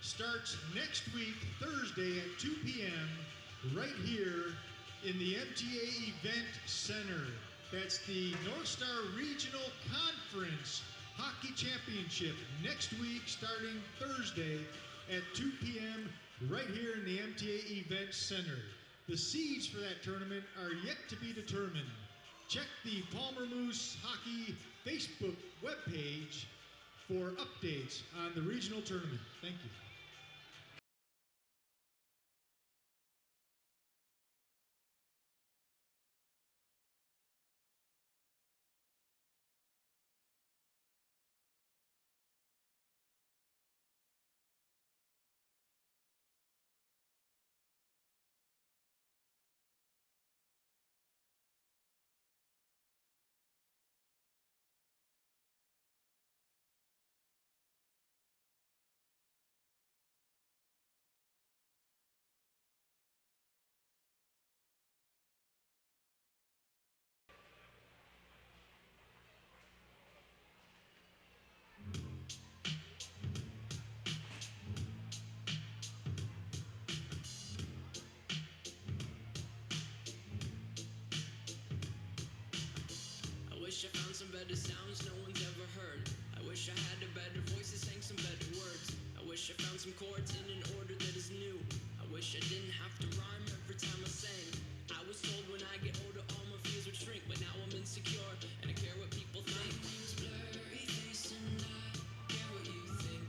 starts next week, Thursday at 2 p.m. right here in the MTA Event Center. That's the Northstar Regional Conference Hockey Championship next week, starting Thursday at 2 p.m. right here in the MTA Event Center. The seeds for that tournament are yet to be determined. Check the Palmer Moose Hockey Facebook webpage for updates on the regional tournament. Thank you. I wish I found some better sounds no one's ever heard. I wish I had a better voice that sang some better words. I wish I found some chords in an order that is new. I wish I didn't have to rhyme every time I sang. I was told when I get older all my fears would shrink, but now I'm insecure and I care what people think. My name's Blurry Face and I care what you think.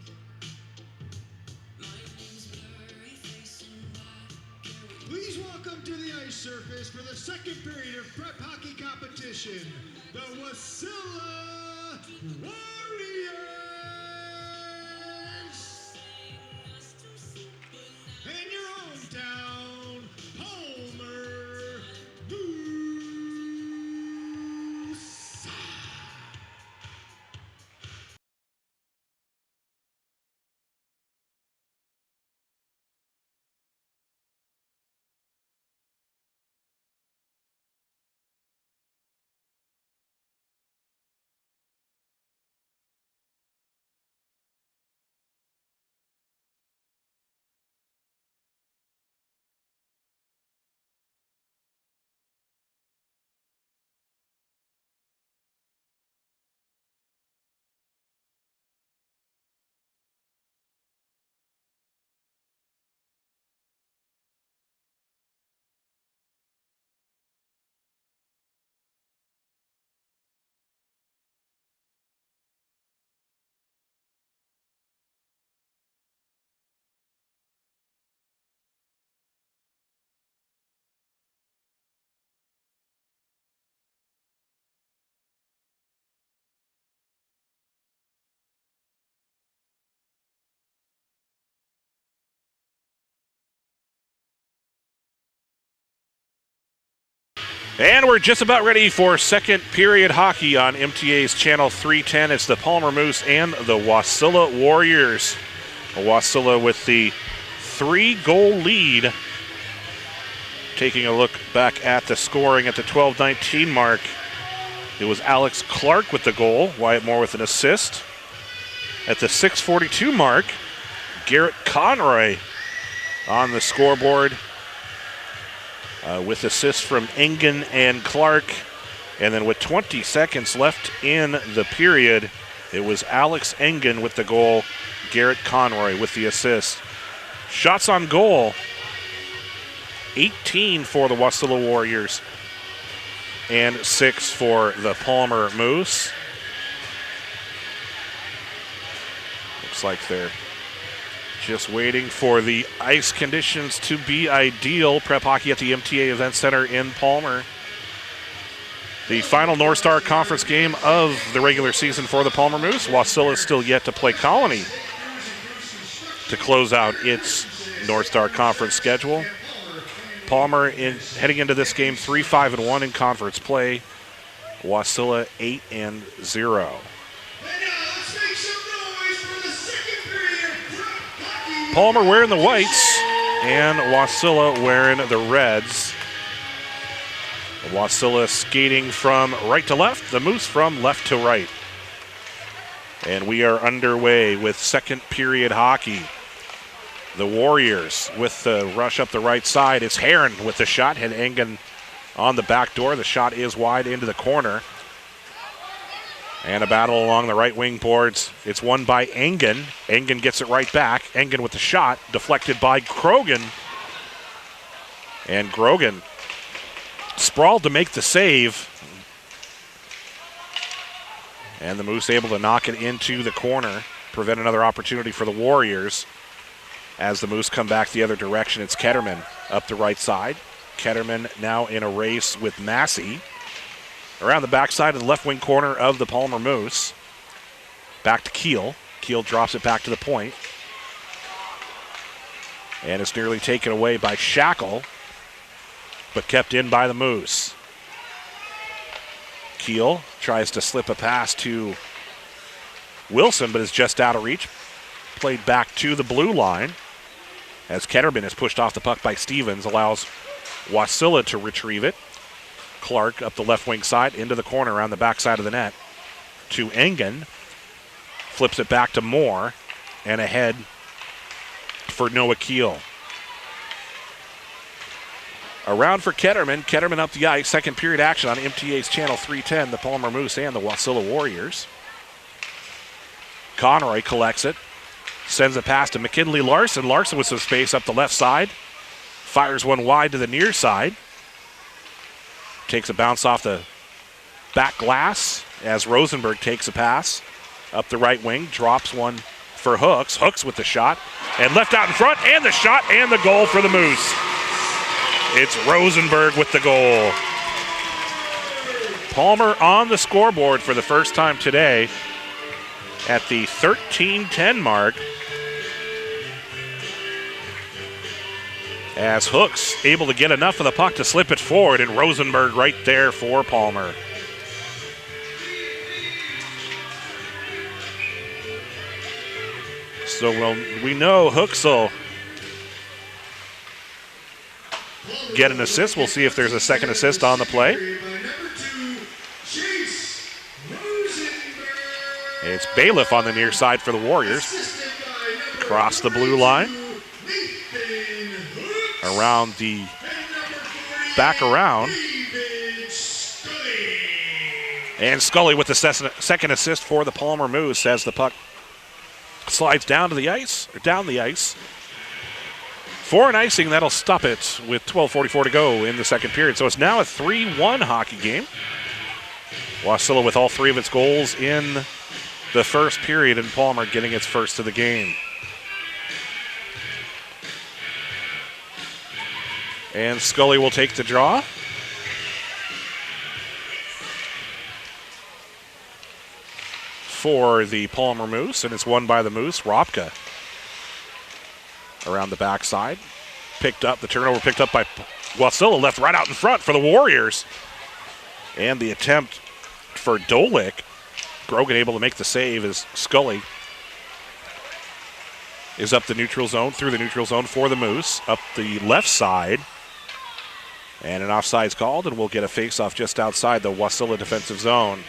My name's Blurry Face and I care what you think. Please welcome to the ice surface for the second period of prep hockey competition, the Wasilla Warriors! And your hometown, Palmer Moose! And we're just about ready for second period hockey on MTA's Channel 310. It's the Palmer Moose and the Wasilla Warriors. Wasilla with the 3-goal lead. Taking a look back at the scoring at the 12:19 mark. It was Alex Clark with the goal, Wyatt Moore with an assist. At the 6:42 mark, Garrett Conroy on the scoreboard. With assists from Engen and Clark. And then with 20 seconds left in the period, it was Alex Engen with the goal, Garrett Conroy with the assist. Shots on goal, 18 for the Wasilla Warriors and 6 for the Palmer Moose. Looks like they're just waiting for the ice conditions to be ideal. Prep hockey at the MTA Event Center in Palmer. The final Northstar Conference game of the regular season for the Palmer Moose. Wasilla is still yet to play Colony to close out its Northstar Conference schedule. Palmer heading into this game 3-5-1 in conference play. Wasilla 8-0. Palmer wearing the whites and Wasilla wearing the reds. Wasilla skating from right to left, the Moose from left to right. And we are underway with second period hockey. The Warriors with the rush up the right side. It's Heron with the shot. Had Engen on the back door. The shot is wide into the corner. And a battle along the right wing boards. It's won by Engen. Engen gets it right back. Engen with the shot. Deflected by Grogan. And Grogan sprawled to make the save. And the Moose able to knock it into the corner. Prevent another opportunity for the Warriors. As the Moose come back the other direction, it's Ketterman up the right side. Ketterman now in a race with Massey. Around the backside of the left wing corner of the Palmer Moose. Back to Keel. Keel drops it back to the point. And it's nearly taken away by Shackle, but kept in by the Moose. Keel tries to slip a pass to Wilson, but is just out of reach. Played back to the blue line. As Ketterman is pushed off the puck by Stevens, allows Wasilla to retrieve it. Clark up the left wing side into the corner around the backside of the net to Engen. Flips it back to Moore and ahead for Noah Keel. Around for Ketterman. Ketterman up the ice. Second period action on MTA's Channel 310. The Palmer Moose and the Wasilla Warriors. Conroy collects it. Sends a pass to McKinley Larson. Larson with some space up the left side. Fires one wide to the near side. Takes a bounce off the back glass as Rosenberg takes a pass up the right wing. Drops one for Hooks. Hooks with the shot. And left out in front. And the shot and the goal for the Moose. It's Rosenberg with the goal. Palmer on the scoreboard for the first time today at the 13:10 mark. As Hooks able to get enough of the puck to slip it forward, and Rosenberg right there for Palmer. So we know Hooks will get an assist. We'll see if there's a second assist on the play. It's Bailiff on the near side for the Warriors. Across the blue line. Around the back around. And Scully with the second assist for the Palmer Moose as the puck slides down the ice. For an icing, that'll stop it with 12:44 to go in the second period. So it's now a 3-1 hockey game. Wasilla with all three of its goals in the first period, and Palmer getting its first of the game. And Scully will take the draw. For the Palmer Moose, and it's won by the Moose. Ropka around the backside. Picked up, the turnover picked up by Wasilla, left right out in front for the Warriors. And the attempt for Dolik. Grogan able to make the save as Scully is up the neutral zone, through the neutral zone for the Moose. Up the left side. And an offside's called, and we'll get a face-off just outside the Wasilla defensive zone.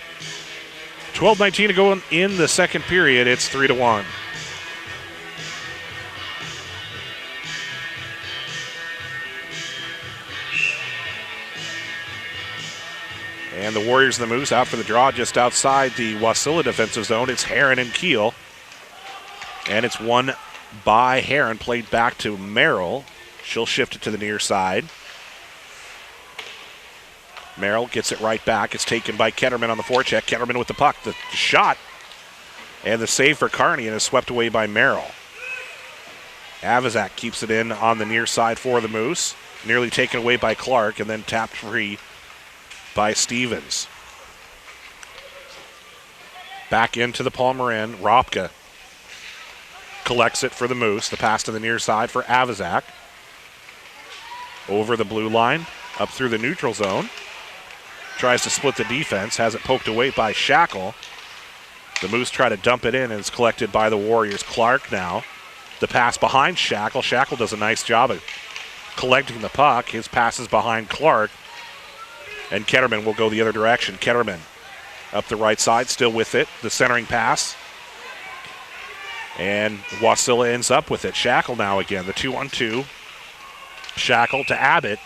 12:19 to go in the second period. It's 3-1. And the Warriors and the Moose out for the draw just outside the Wasilla defensive zone. It's Heron and Keel. And it's won by Heron, played back to Merrill. She'll shift it to the near side. Merrill gets it right back. It's taken by Ketterman on the forecheck. Ketterman with the puck. The shot and the save for Carney, and is swept away by Merrill. Avazak keeps it in on the near side for the Moose. Nearly taken away by Clark, and then tapped free by Stevens. Back into the Palmer end. Ropka collects it for the Moose. The pass to the near side for Avazak. Over the blue line, up through the neutral zone. Tries to split the defense, has it poked away by Shackle. The Moose try to dump it in, and it's collected by the Warriors. Clark now. The pass behind Shackle. Shackle does a nice job of collecting the puck. His pass is behind Clark. And Ketterman will go the other direction. Ketterman up the right side, still with it. The centering pass And Wasilla ends up with it. Shackle now again, the 2-on-2. Shackle to Abbott.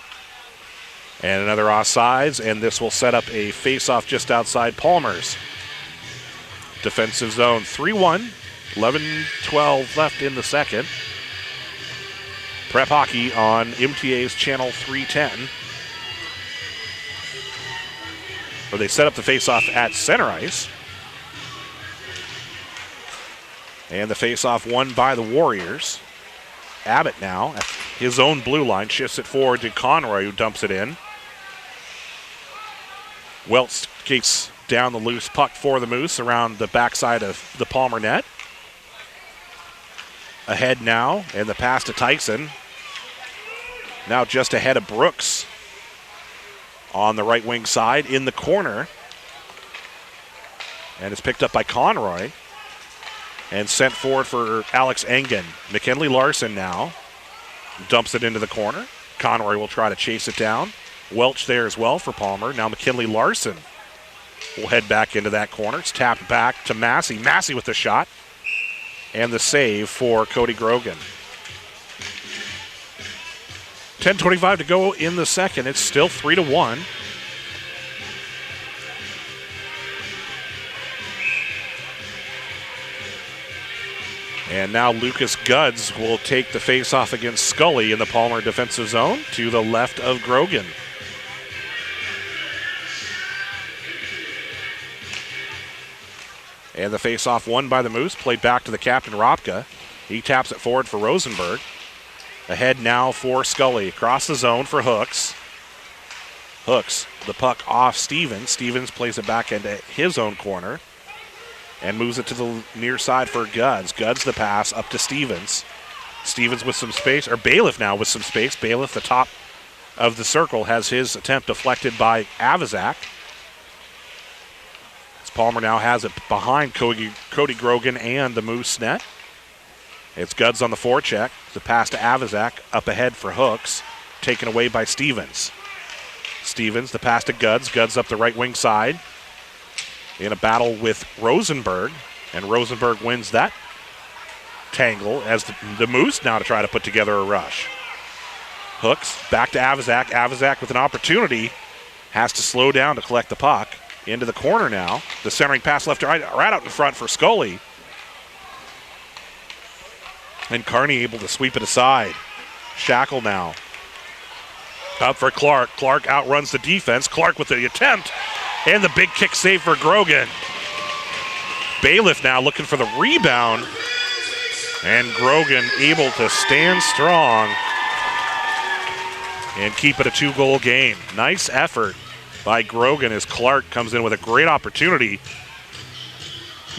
And another offsides, and this will set up a face-off just outside Palmer's defensive zone. 3-1, 11-12 left in the second. Prep Hockey on MTA's Channel 310. Or they set up the face-off at center ice. And the face-off won by the Warriors. Abbott now at his own blue line shifts it forward to Conroy, who dumps it in. Welch skates down the loose puck for the Moose around the backside of the Palmer net. Ahead now, and the pass to Tyson. Now just ahead of Brooks on the right wing side in the corner. And it's picked up by Conroy and sent forward for Alex Engen. McKinley Larson now dumps it into the corner. Conroy will try to chase it down. Welch there as well for Palmer. Now McKinley Larson will head back into that corner. It's tapped back to Massey. Massey with the shot. And the save for Cody Grogan. 10:25 to go in the second. It's still 3-1. And now Lucas Guds will take the face-off against Scully in the Palmer defensive zone to the left of Grogan. And the face-off won by the Moose, played back to the captain, Ropka. He taps it forward for Rosenberg. Ahead now for Scully. Across the zone for Hooks. Hooks, the puck off Stevens. Stevens plays it back into his own corner and moves it to the near side for Guds. Guds the pass up to Stevens. Stevens with some space, or Bailiff now with some space. Bailiff, the top of the circle, has his attempt deflected by Avazak. Palmer now has it behind Cody Grogan and the Moose net. It's Guds on the forecheck. The pass to Avazak up ahead for Hooks. Taken away by Stevens. Stevens, the pass to Guds. Guds up the right wing side. In a battle with Rosenberg. And Rosenberg wins that tangle as the Moose now to try to put together a rush. Hooks back to Avazak. Avazak with an opportunity. Has to slow down to collect the puck. Into the corner now. The centering pass left to right out in front for Scully. And Kearney able to sweep it aside. Shackle now. Up for Clark. Clark outruns the defense. Clark with the attempt. And the big kick save for Grogan. Bailiff now looking for the rebound. And Grogan able to stand strong and keep it a 2-goal game. Nice effort by Grogan as Clark comes in with a great opportunity.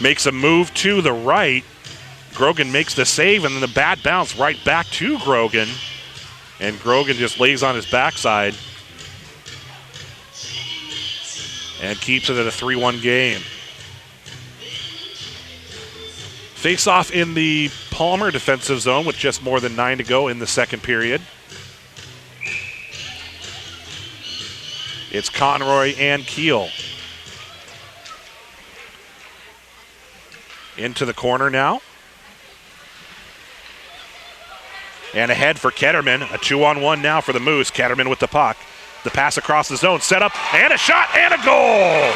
Makes a move to the right. Grogan makes the save, and then the bad bounce right back to Grogan. And Grogan just lays on his backside and keeps it at a 3-1 game. Face-off in the Palmer defensive zone with just more than 9 to go in the second period. It's Conroy and Keel. Into the corner now. And ahead for Ketterman. A 2-on-1 now for the Moose. Ketterman with the puck. The pass across the zone. Set up and a shot and a goal.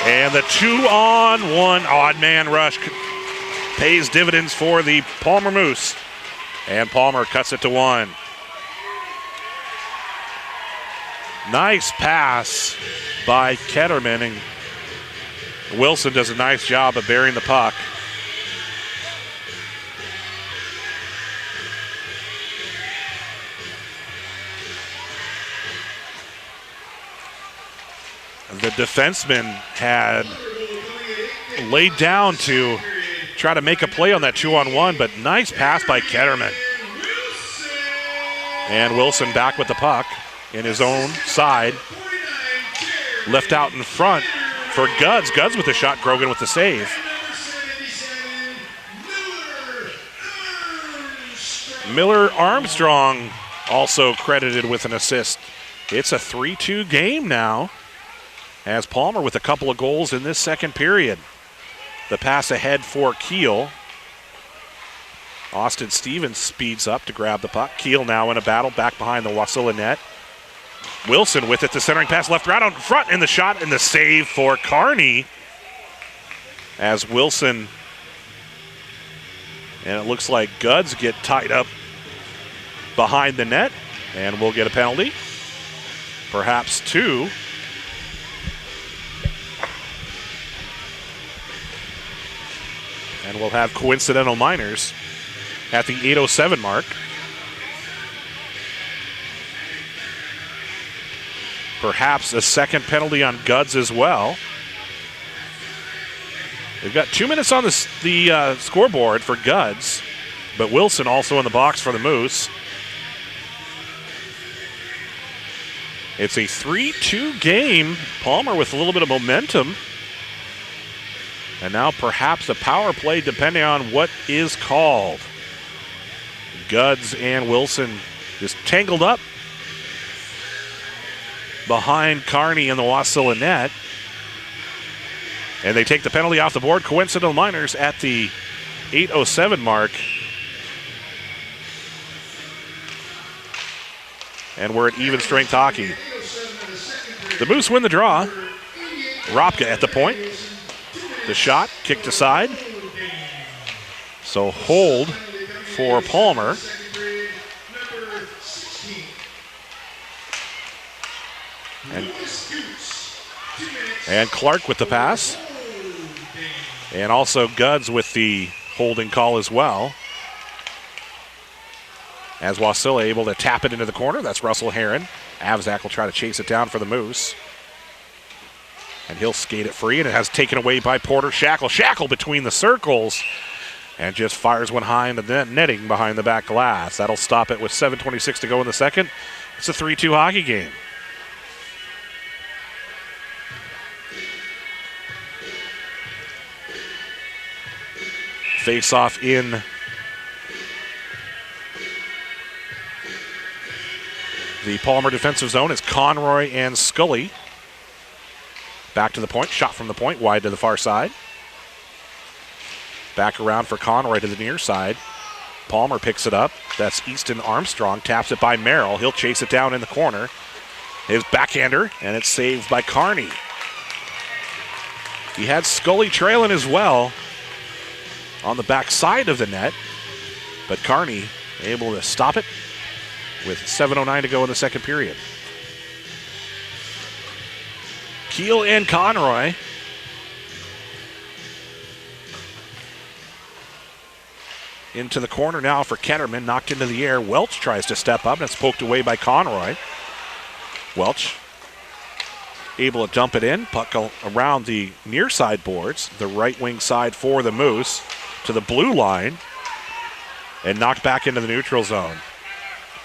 And the 2-on-1 odd man rush pays dividends for the Palmer Moose. And Palmer cuts it to 1. Nice pass by Ketterman, and Wilson does a nice job of burying the puck. The defenseman had laid down to try to make a play on that 2-on-1, but nice pass by Ketterman. And Wilson back with the puck in his own side. Left out in front for Guds. Guds with the shot, Grogan with the save. Miller Armstrong also credited with an assist. It's a 3-2 game now, as Palmer with a couple of goals in this second period. The pass ahead for Keel. Austin Stevens speeds up to grab the puck. Keel now in a battle back behind the Wasilla net. Wilson with it, the centering pass left right on front in the shot and the save for Kearney. As Wilson and it looks like Guds get tied up behind the net and we'll get a penalty. Perhaps two. And we'll have coincidental minors at the 8:07 mark. Perhaps a second penalty on Guds as well. We've got 2 minutes on the scoreboard for Guds, but Wilson also in the box for the Moose. It's a 3-2 game. Palmer with a little bit of momentum. And now perhaps a power play depending on what is called. Guds and Wilson just tangled up behind Kearney in the Wasilla net. And they take the penalty off the board. Coincidental minors at the 8:07 mark. And we're at even strength hockey. The Moose win the draw. Ropka at the point. The shot kicked aside. So hold for Palmer. And Clark with the pass. And also Guds with the holding call as well. As Wasilla able to tap it into the corner. That's Russell Heron. Avzak will try to chase it down for the Moose. And he'll skate it free, and it has taken away by Porter Shackle. Shackle between the circles and just fires one high in the netting behind the back glass. That'll stop it with 7:26 to go in the second. It's a 3-2 hockey game. Face off in the Palmer defensive zone is Conroy and Scully. Back to the point, shot from the point, wide to the far side. Back around for Conroy to the near side. Palmer picks it up. That's Easton Armstrong, taps it by Merrill. He'll chase it down in the corner. His backhander, and it's saved by Kearney. He had Scully trailing as well on the back side of the net, but Kearney able to stop it with 7:09 to go in the second period. Keel and Conroy. Into the corner now for Ketterman, knocked into the air. Welch tries to step up, and it's poked away by Conroy. Welch able to dump it in, puck around the near side boards, the right wing side for the Moose, to the blue line, and knocked back into the neutral zone.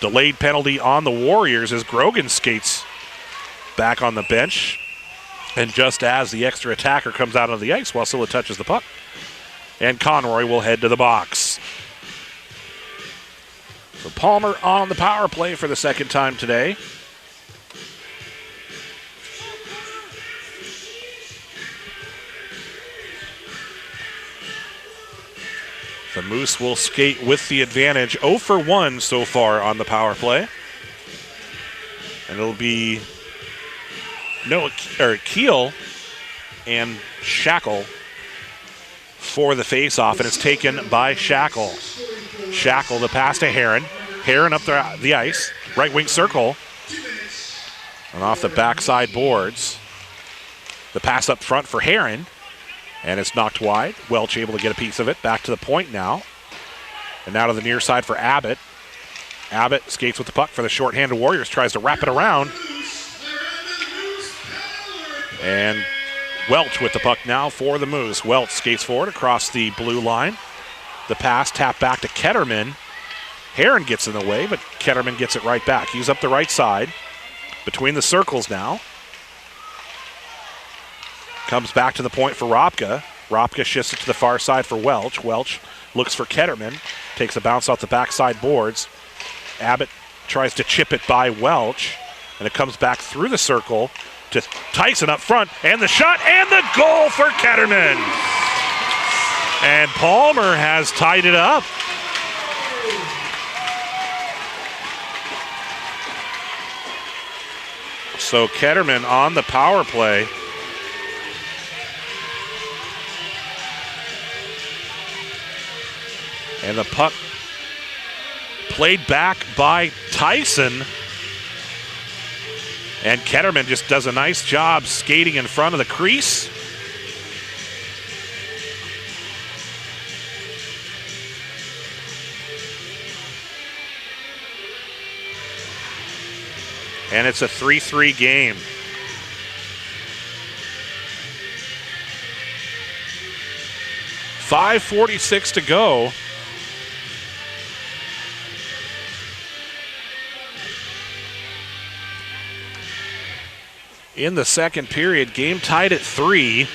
Delayed penalty on the Warriors as Grogan skates back on the bench. And just as the extra attacker comes out on the ice, Wasilla touches the puck. And Conroy will head to the box. So Palmer on the power play for the second time today. The Moose will skate with the advantage. 0 for 1 so far on the power play. And it'll be Keel and Shackle for the face-off, and it's taken by Shackle. Shackle, the pass to Heron. Heron up the ice, right wing circle, and off the backside boards. The pass up front for Heron, and it's knocked wide. Welch able to get a piece of it. Back to the point now. And now to the near side for Abbott. Abbott skates with the puck for the short-handed Warriors, tries to wrap it around. And Welch with the puck now for the Moose. Welch skates forward across the blue line. The pass tapped back to Ketterman. Heron gets in the way, but Ketterman gets it right back. He's up the right side. Between the circles now. Comes back to the point for Ropka. Ropka shifts it to the far side for Welch. Welch looks for Ketterman. Takes a bounce off the backside boards. Abbott tries to chip it by Welch. And it comes back through the circle to Tyson up front, and the shot and the goal for Ketterman. And Palmer has tied it up. So Ketterman on the power play. And the puck played back by Tyson. And Ketterman just does a nice job skating in front of the crease. And it's a 3-3 game. .546 to go. In the second period, game tied at 3.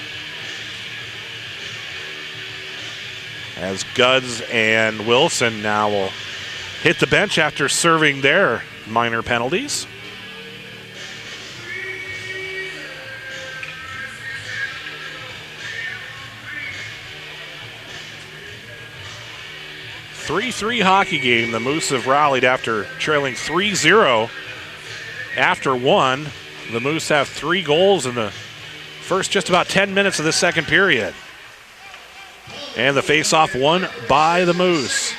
As Guds and Wilson now will hit the bench after serving their minor penalties. .3-3 hockey game. The Moose have rallied after trailing 3-0 after one. The Moose have 3 goals in the first just about 10 minutes of the second period. And the face-off won by the Moose.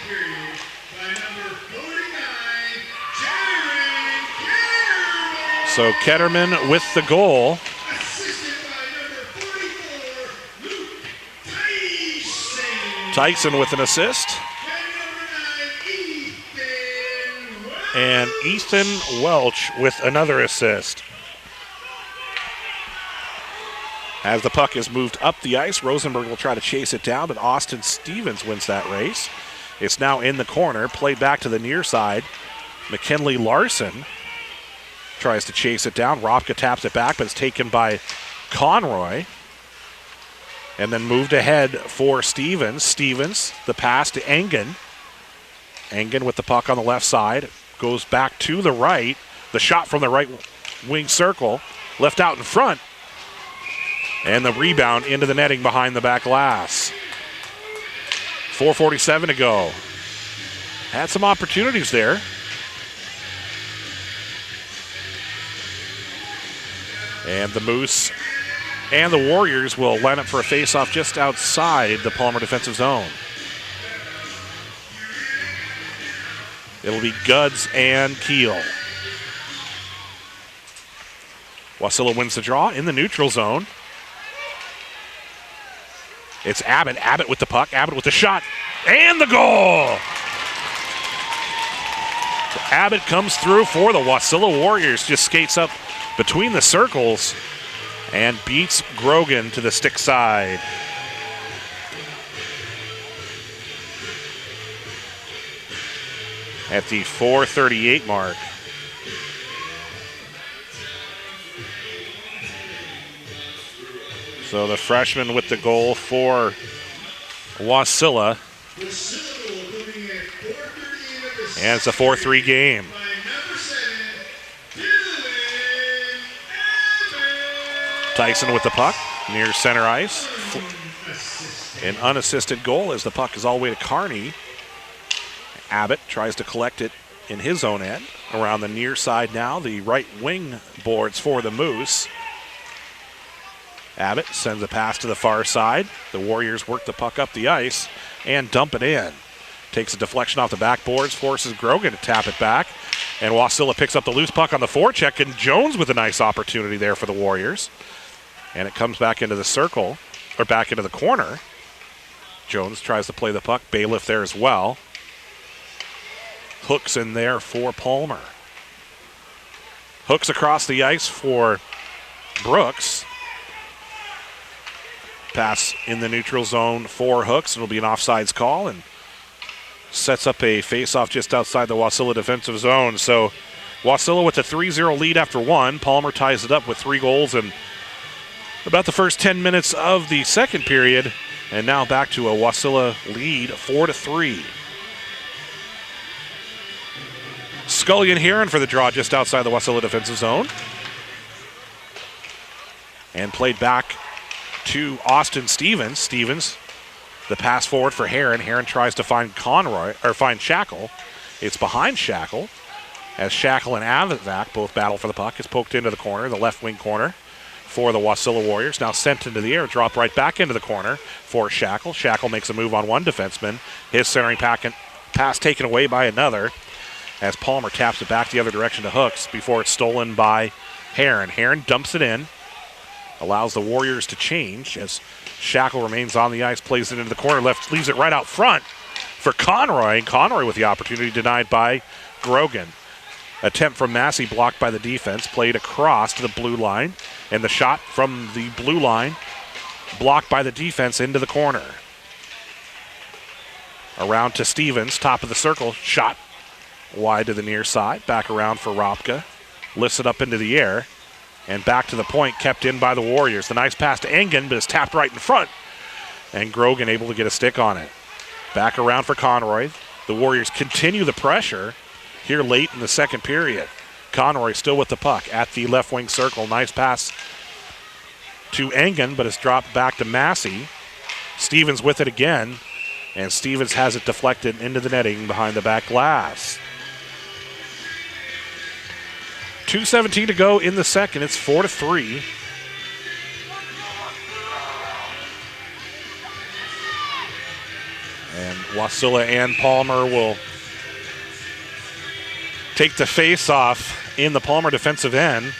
So Ketterman with the goal. Tyson with an assist. And Ethan Welch with another assist. As the puck is moved up the ice, Rosenberg will try to chase it down, but Austin Stevens wins that race. It's now in the corner, played back to the near side. McKinley Larson tries to chase it down. Ropka taps it back, but it's taken by Conroy. And then moved ahead for Stevens. Stevens, the pass to Engen. Engen with the puck on the left side. Goes back to the right. The shot from the right wing circle. Left out in front. And the rebound into the netting behind the back glass. 4:47 to go. Had some opportunities there. And the Moose and the Warriors will line up for a face-off just outside the Palmer defensive zone. It'll be Guds and Keel. Wasilla wins the draw in the neutral zone. It's Abbott. Abbott with the puck. Abbott with the shot. And the goal! Abbott comes through for the Wasilla Warriors. Just skates up between the circles and beats Grogan to the stick side. At the 4:38 mark. So the freshman with the goal for Wasilla. And it's a 4-3 game. Tyson with the puck near center ice. An unassisted goal as the puck is all the way to Kearney. Abbott tries to collect it in his own end. Around the near side now, the right wing boards for the Moose. Abbott sends a pass to the far side. The Warriors work the puck up the ice and dump it in. Takes a deflection off the backboards, forces Grogan to tap it back. And Wasilla picks up the loose puck on the forecheck, and Jones with a nice opportunity there for the Warriors. And it comes back into the circle, or back into the corner. Jones tries to play the puck. Bailiff there as well. Hooks in there for Palmer. Hooks across the ice for Brooks. Pass in the neutral zone for Hooks. It'll be an offsides call and sets up a face-off just outside the Wasilla defensive zone. So Wasilla with a 3-0 lead after one. Palmer ties it up with 3 goals in about the first 10 minutes of the second period. And now back to a Wasilla lead, 4-3. Scully and Heron for the draw just outside the Wasilla defensive zone. And played back to Austin Stevens. Stevens The pass forward for Heron. Heron tries to find Shackle. It's behind Shackle as Shackle and Avivak both battle for the puck. It's poked into the corner, the left wing corner for the Wasilla Warriors. Now sent into the air, drop right back into the corner for Shackle. Shackle makes a move on one defenseman. His centering pass taken away by another as Palmer taps it back the other direction to Hooks before it's stolen by Heron. Heron dumps it in, allows the Warriors to change as Shackle remains on the ice, plays it into the corner, leaves it right out front for Conroy. And Conroy with the opportunity denied by Grogan. Attempt from Massey blocked by the defense, played across to the blue line, and the shot from the blue line blocked by the defense into the corner. Around to Stevens, top of the circle, shot wide to the near side, back around for Ropka, lifts it up into the air, and back to the point, kept in by the Warriors. The nice pass to Engen, but it's tapped right in front, and Grogan able to get a stick on it. Back around for Conroy. The Warriors continue the pressure here late in the second period. Conroy still with the puck at the left wing circle. Nice pass to Engen, but it's dropped back to Massey. Stevens with it again, and Stevens has it deflected into the netting behind the back glass. 2:17 to go in the second. It's 4-3. And Wasilla and Palmer will take the face-off in the Palmer defensive end.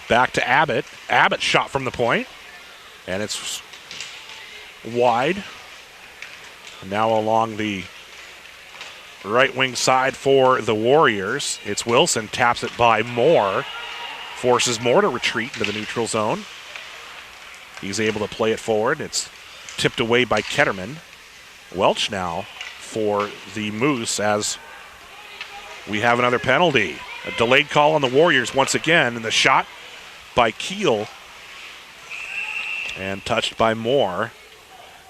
Back to Abbott. Abbott shot from the point, and it's wide. And now along the right wing side for the Warriors. It's Wilson, taps it by Moore, forces Moore to retreat into the neutral zone. He's able to play it forward. It's tipped away by Ketterman. Welch now for the Moose as we have another penalty. A delayed call on the Warriors once again, and the shot by Keel and touched by Moore.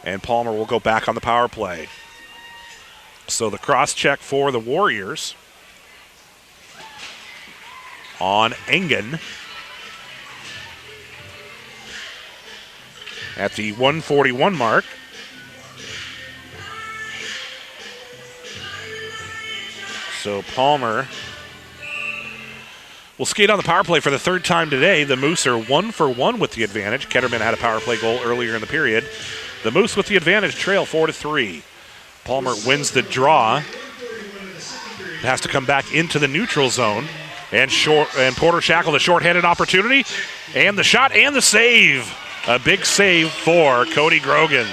And Palmer will go back on the power play. So the cross check for the Warriors on Engen at the 1:41 mark. So Palmer will skate on the power play for the third time today. The Moose are 1 for 1 with the advantage. Ketterman had a power play goal earlier in the period. The Moose with the advantage trail 4-3. Palmer wins the draw. Has to come back into the neutral zone. And Porter Shackle, the short-handed opportunity. And the shot and the save. A big save for Cody Grogan.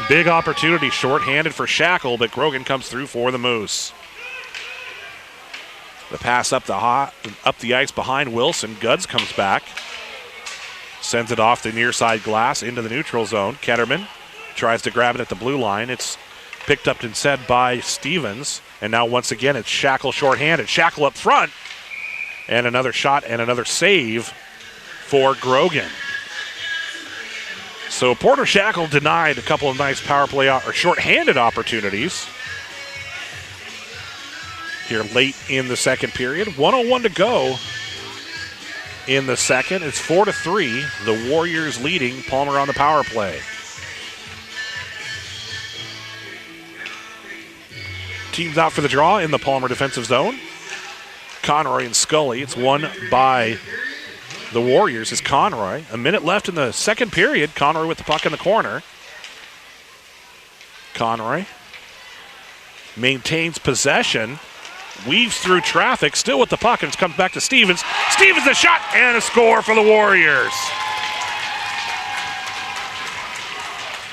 Big opportunity, short-handed for Shackle, but Grogan comes through for the Moose. The pass up the ice behind Wilson. Guds comes back. Sends it off the near side glass into the neutral zone. Ketterman tries to grab it at the blue line. It's picked up instead by Stevens. And now once again it's Shackle shorthanded. Shackle up front. And another shot and another save for Grogan. So Porter Shackle denied a couple of nice power play or shorthanded opportunities here late in the second period. 1:01 to go in the second. It's 4-3. The Warriors leading. Palmer on the power play. Teams out for the draw in the Palmer defensive zone. Conroy and Scully. It's won by the Warriors is Conroy. A minute left in the second period. Conroy with the puck in the corner. Conroy maintains possession. Weaves through traffic. Still with the puck, and it comes back to Stevens. Stevens a shot and a score for the Warriors.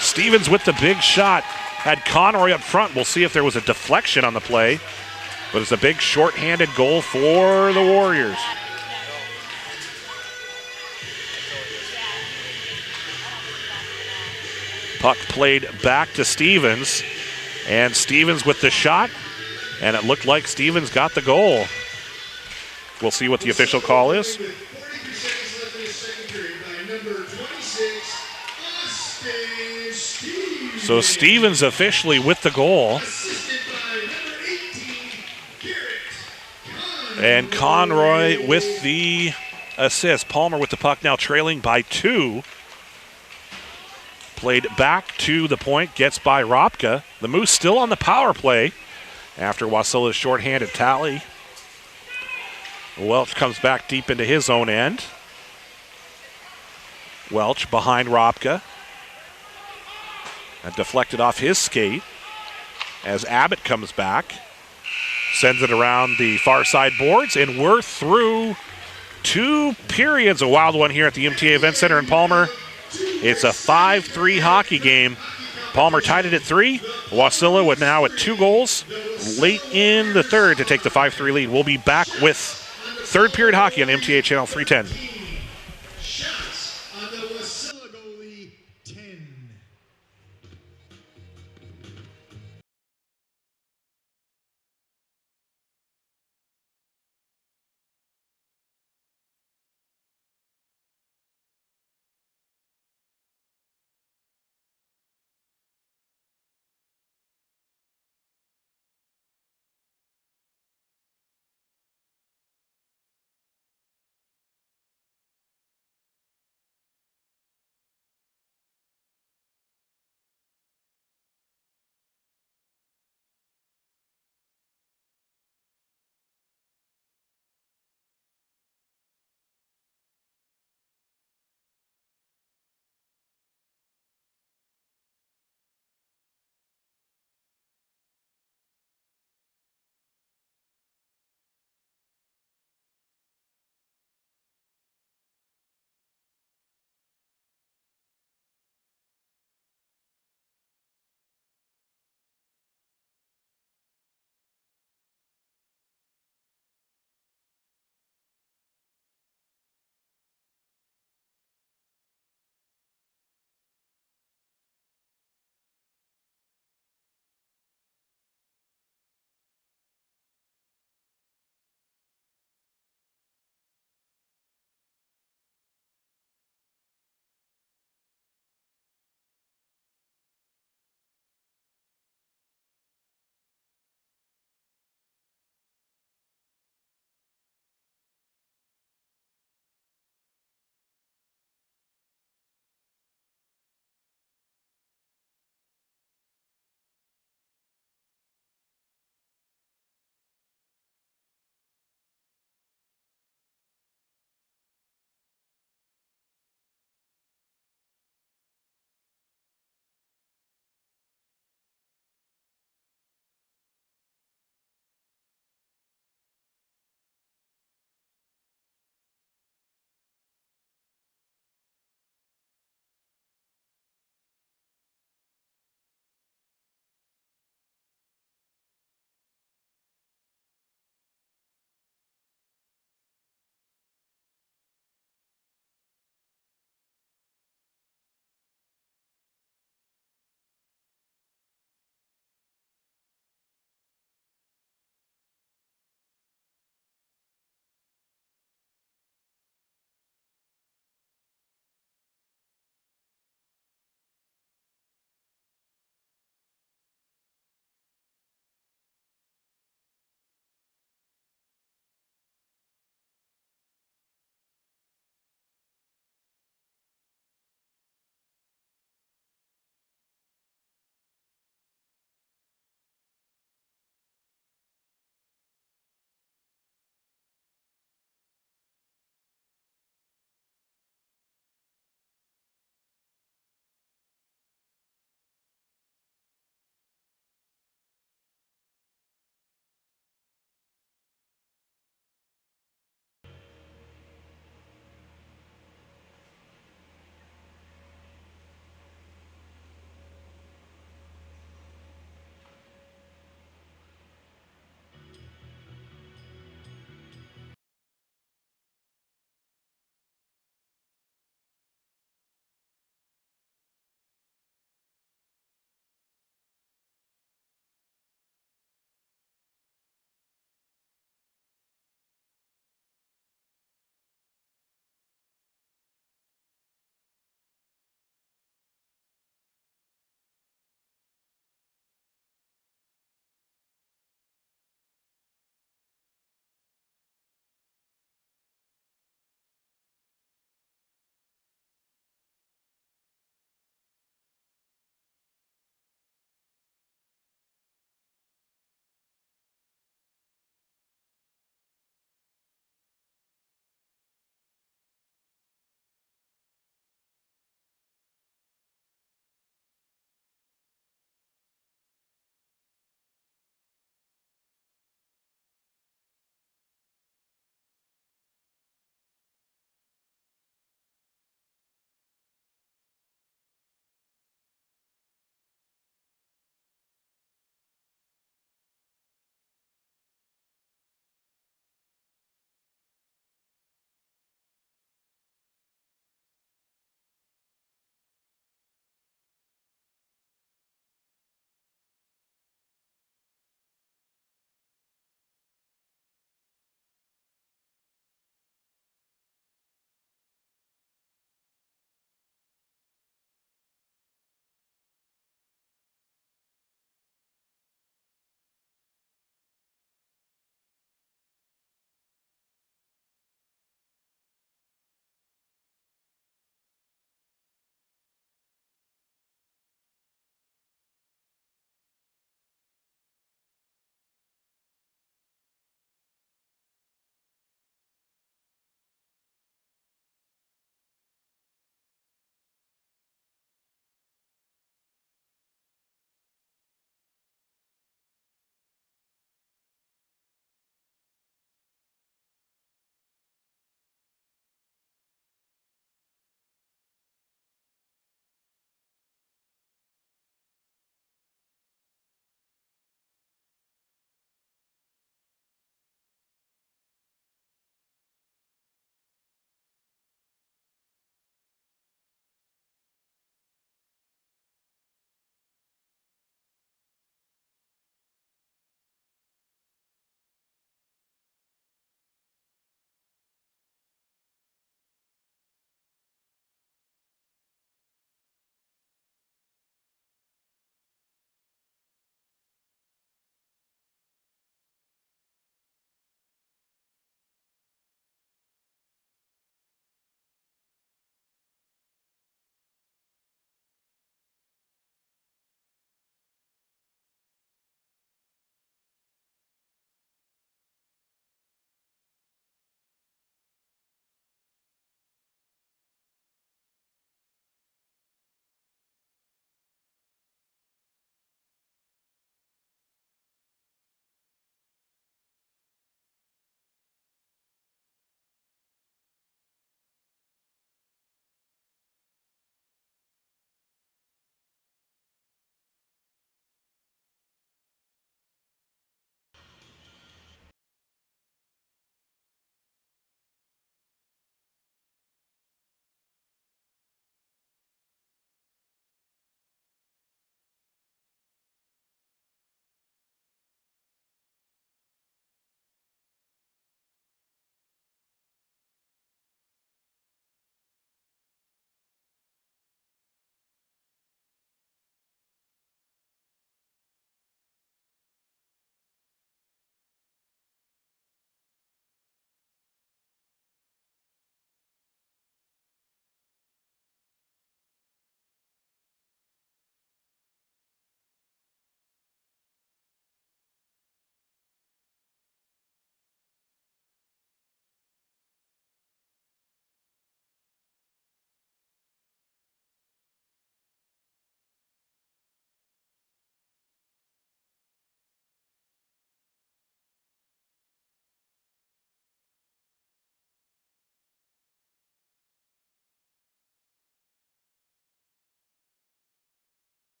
Stevens with the big shot. Had Conroy up front. We'll see if there was a deflection on the play. But it's a big short-handed goal for the Warriors. Puck played back to Stevens. And Stevens with the shot. And it looked like Stevens got the goal. We'll see what the official call is. So Stevens officially with the goal. And Conroy with the assists. Palmer with the puck now trailing by 2. Played back to the point, gets by Ropka. The Moose still on the power play after Wasilla's shorthanded tally. Welch comes back deep into his own end. Welch behind Ropka. And deflected off his skate as Abbott comes back. Sends it around the far side boards, and we're through 2 periods. A wild one here at the MTA Event Center in Palmer. It's a 5-3 hockey game. Palmer tied it at 3. Wasilla with now at 2 goals late in the third to take the 5-3 lead. We'll be back with third period hockey on MTA Channel 310.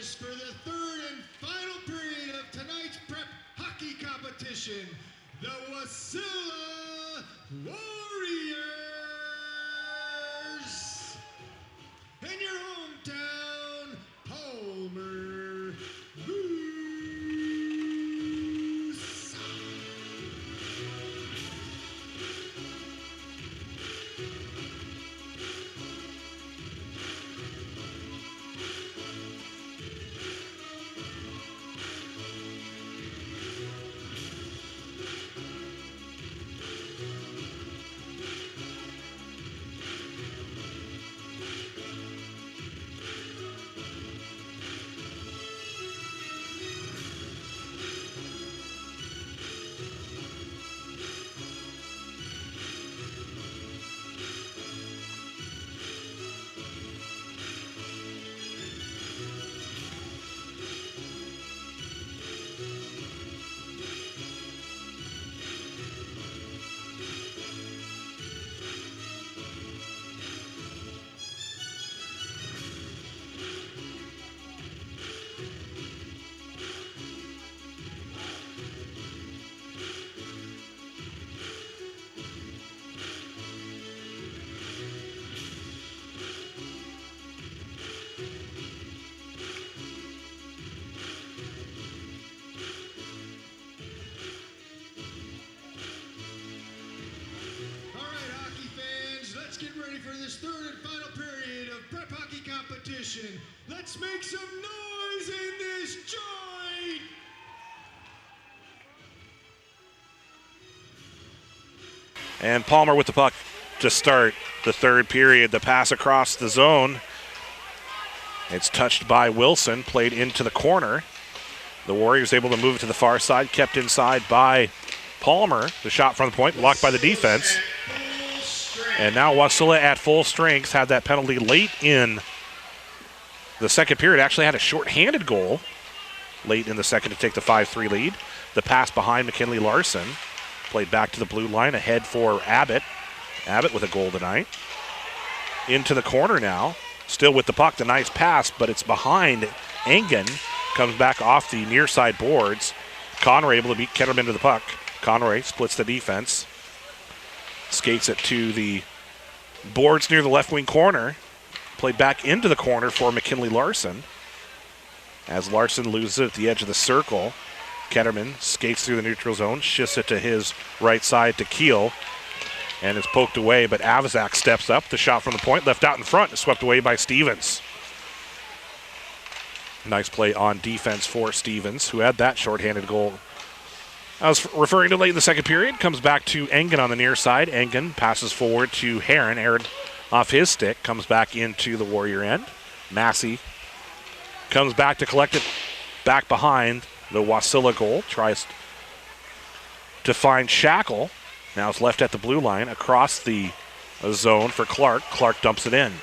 us for the third and final period of tonight's prep hockey competition, the Wasilla Warriors. In your hometown, Palmer Moose. Get ready for this third and final period of prep hockey competition. Let's make some noise in this joint! And Palmer with the puck to start the third period. The pass across the zone. It's touched by Wilson, played into the corner. The Warriors able to move it to the far side, kept inside by Palmer. The shot from the point, blocked by the defense. And now Wasilla at full strength had that penalty late in the second period. Actually had a shorthanded goal late in the second to take the 5-3 lead. The pass behind McKinley Larson. Played back to the blue line, ahead for Abbott. Abbott with a goal tonight. Into the corner now. Still with the puck, the nice pass, but it's behind Engen. Comes back off the near side boards. Conroy able to beat Ketterman to the puck. Conroy splits the defense. Skates it to the boards near the left wing corner. Played back into the corner for McKinley Larson. As Larson loses it at the edge of the circle, Ketterman skates through the neutral zone, shifts it to his right side to Keel, and is poked away, but Avazak steps up. The shot from the point, left out in front, is swept away by Stevens. Nice play on defense for Stevens, who had that shorthanded goal I was referring to late in the second period. Comes back to Engen on the near side. Engen passes forward to Heron. Heron off his stick. Comes back into the Warrior end. Massey comes back to collect it back behind the Wasilla goal. Tries to find Shackle. Now it's left at the blue line across the zone for Clark. Clark dumps it in.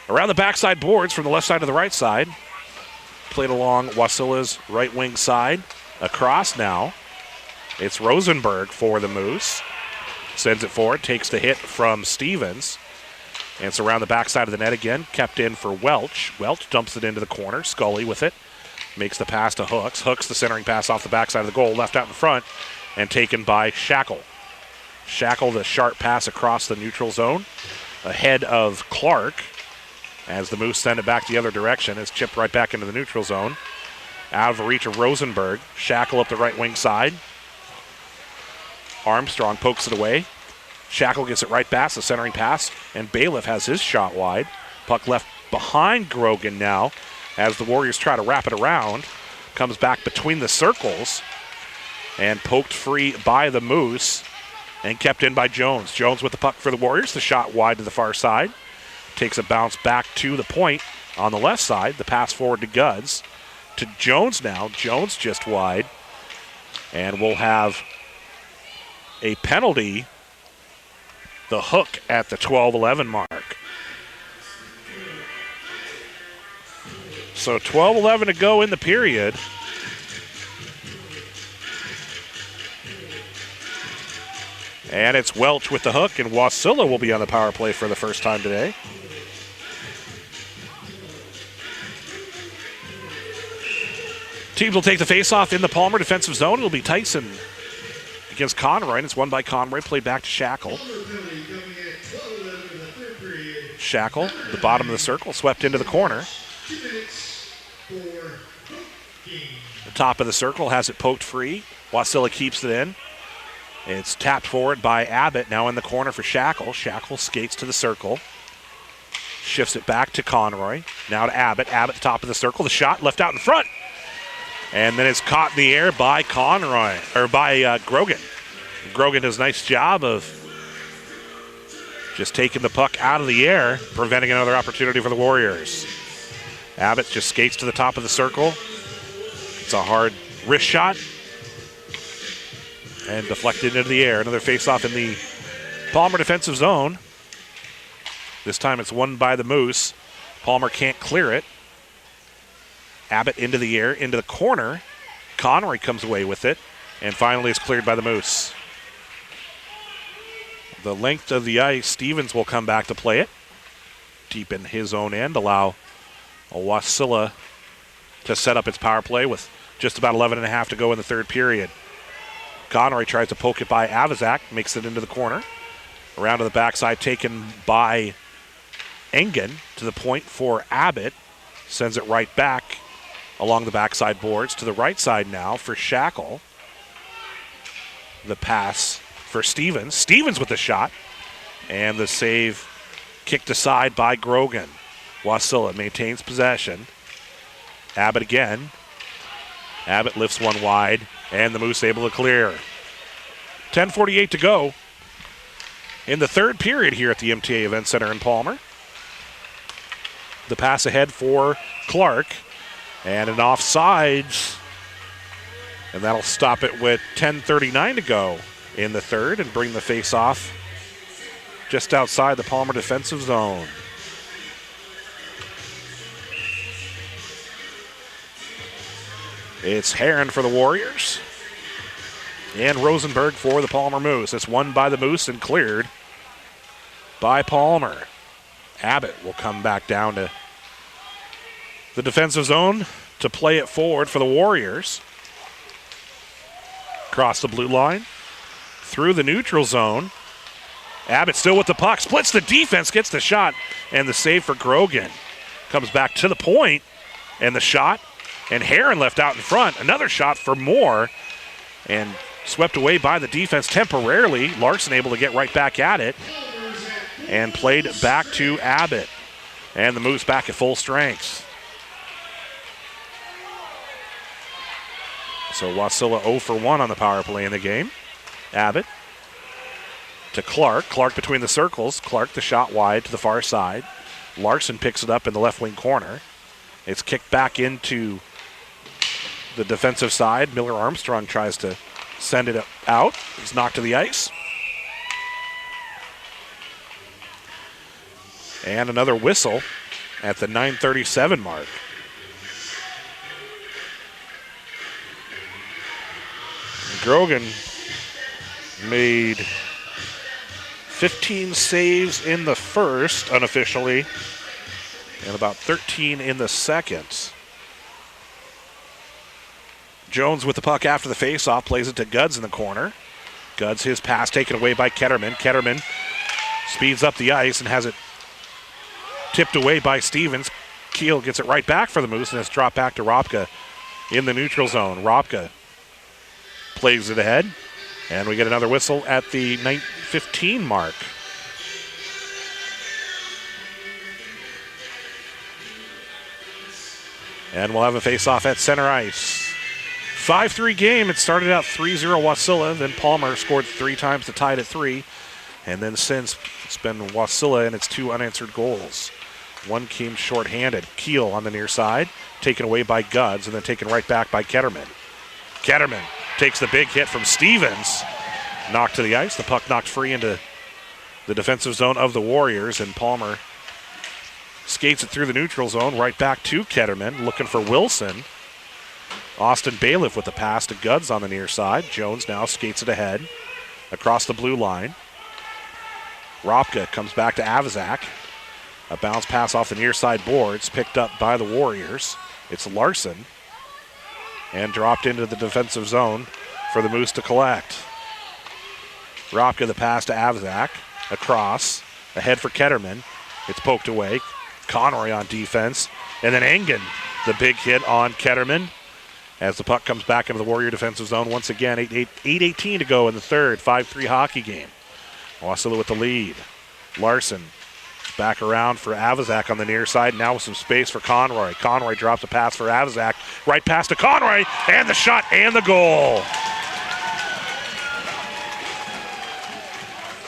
Around the backside boards from the left side to the right side. Played along Wasilla's right wing side. Across now. It's Rosenberg for the Moose. Sends it forward. Takes the hit from Stevens. And it's around the backside of the net again. Kept in for Welch. Welch dumps it into the corner. Scully with it. Makes the pass to Hooks. Hooks the centering pass off the backside of the goal. Left out in front. And taken by Shackle. Shackle the sharp pass across the neutral zone. Ahead of Clark. As the Moose send it back the other direction. It's chipped right back into the neutral zone. Out of reach of Rosenberg. Shackle up the right wing side. Armstrong pokes it away. Shackle gets it right past the centering pass. And Bailiff has his shot wide. Puck left behind Grogan now. As the Warriors try to wrap it around. Comes back between the circles. And poked free by the Moose. And kept in by Jones. Jones with the puck for the Warriors. The shot wide to the far side. Takes a bounce back to the point on the left side. The pass forward to Guds. To Jones now. Jones just wide. And we'll have a penalty. The hook at the 12-11 mark. So 12-11 to go in the period. And it's Welch with the hook, and Wasilla will be on the power play for the first time today. Teams will take the face-off in the Palmer defensive zone. It'll be Tyson against Conroy, and it's won by Conroy. Played back to Shackle. Shackle, the bottom of the circle, swept into the corner. The top of the circle has it poked free. Wasilla keeps it in. It's tapped forward by Abbott, now in the corner for Shackle. Shackle skates to the circle. Shifts it back to Conroy. Now to Abbott. Abbott, the top of the circle. The shot left out in front. And then it's caught in the air by Grogan. Grogan does a nice job of just taking the puck out of the air, preventing another opportunity for the Warriors. Abbott just skates to the top of the circle. It's a hard wrist shot. And deflected into the air. Another face-off in the Palmer defensive zone. This time it's won by the Moose. Palmer can't clear it. Abbott into the air, into the corner. Conroy comes away with it. And finally it's cleared by the Moose. The length of the ice, Stevens will come back to play it. Deep in his own end, allow Wasilla to set up its power play with just about 11.5 to go in the third period. Conroy tries to poke it by Avizak, makes it into the corner. Around to the backside, taken by Engen to the point for Abbott. Sends it right back along the backside boards to the right side now for Shackle. The pass for Stevens. Stevens with the shot. And the save kicked aside by Grogan. Wasilla maintains possession. Abbott again. Abbott lifts one wide, and the Moose able to clear. 10:48 to go in the third period here at the MTA Event Center in Palmer. The pass ahead for Clark, and an offsides, and that'll stop it with 10:39 to go in the third and bring the face-off just outside the Palmer defensive zone. It's Heron for the Warriors and Rosenberg for the Palmer Moose. It's won by the Moose and cleared by Palmer. Abbott will come back down to the defensive zone to play it forward for the Warriors. Across the blue line, through the neutral zone. Abbott still with the puck, splits the defense, gets the shot, and the save for Grogan. Comes back to the point, and the shot. And Heron left out in front. Another shot for Moore. And swept away by the defense temporarily. Larson able to get right back at it. And played back to Abbott. And the Moose back at full strength. So Wasilla 0 for 1 on the power play in the game. Abbott to Clark. Clark between the circles. Clark the shot wide to the far side. Larson picks it up in the left wing corner. It's kicked back into the defensive side. Miller Armstrong tries to send it out. He's knocked to the ice. And another whistle at the 9:37 mark. Grogan made 15 saves in the first, unofficially, and about 13 in the second. Jones with the puck after the faceoff, plays it to Guds in the corner. Guds, his pass taken away by Ketterman. Ketterman speeds up the ice and has it tipped away by Stevens. Keel gets it right back for the Moose, and it's dropped back to Ropka in the neutral zone. Ropka plays it ahead, and we get another whistle at the 9:15 mark. And we'll have a face-off at center ice. 5-3 game. It started out 3-0 Wasilla. Then Palmer scored 3 times to tie it at 3. And then since, it's been Wasilla and its 2 unanswered goals. One came shorthanded. Keel on the near side, taken away by Guds, and then taken right back by Ketterman. Ketterman takes the big hit from Stevens. Knocked to the ice. The puck knocked free into the defensive zone of the Warriors, and Palmer skates it through the neutral zone, right back to Ketterman, looking for Wilson. Austin Bailiff with the pass to Guds on the near side. Jones now skates it ahead across the blue line. Ropka comes back to Avizak. A bounce pass off the near side boards, picked up by the Warriors. It's Larson. and dropped into the defensive zone for the Moose to collect. Ropka the pass to Avzak. Across. Ahead for Ketterman. It's poked away. Conroy on defense. And then Engen, the big hit on Ketterman. As the puck comes back into the Warrior defensive zone once again. 8:18 to go in the third. 5-3 hockey game. Wasilla with the lead. Larson back around for Avzak on the near side. Now with some space for Conroy. Conroy drops a pass for Avzak. Right pass to Conroy. And the shot and the goal.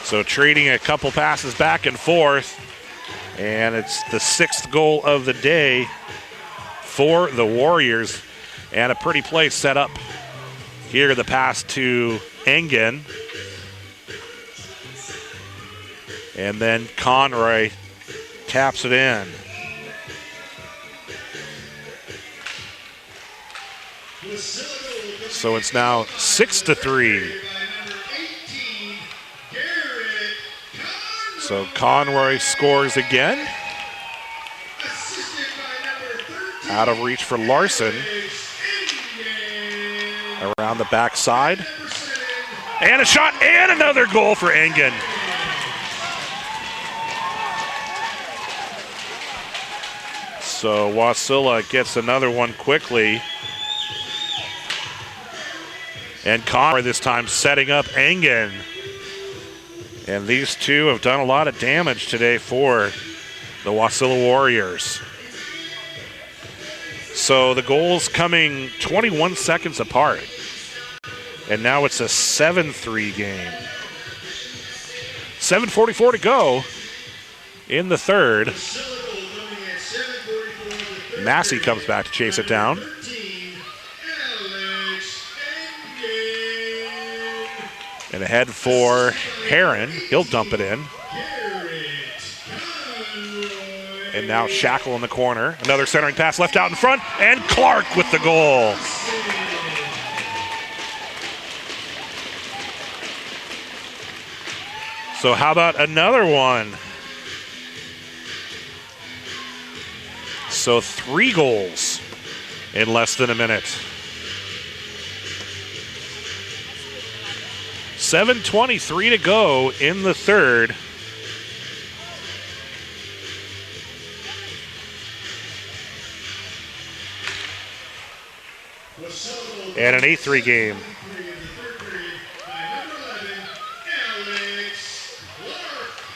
So trading a couple passes back and forth. And it's the 6th goal of the day for the Warriors. And a pretty play set up. Here the pass to Engen. And then Conroy taps it in. So it's now 6-3. So Conroy scores again. Out of reach for Larson. Around the backside. And a shot and another goal for Engen. So Wasilla gets another one quickly. And Conroy this time setting up Engen. And these two have done a lot of damage today for the Wasilla Warriors. So the goals coming 21 seconds apart. And now it's a 7-3 game. 7:44 to go in the third. Massey comes back to chase it down. And ahead for Heron. He'll dump it in. And now Shackle in the corner. Another centering pass left out in front. And Clark with the goal. So how about another one? So 3 goals in less than a minute. 7:23 to go in the third. And an 8-3 game.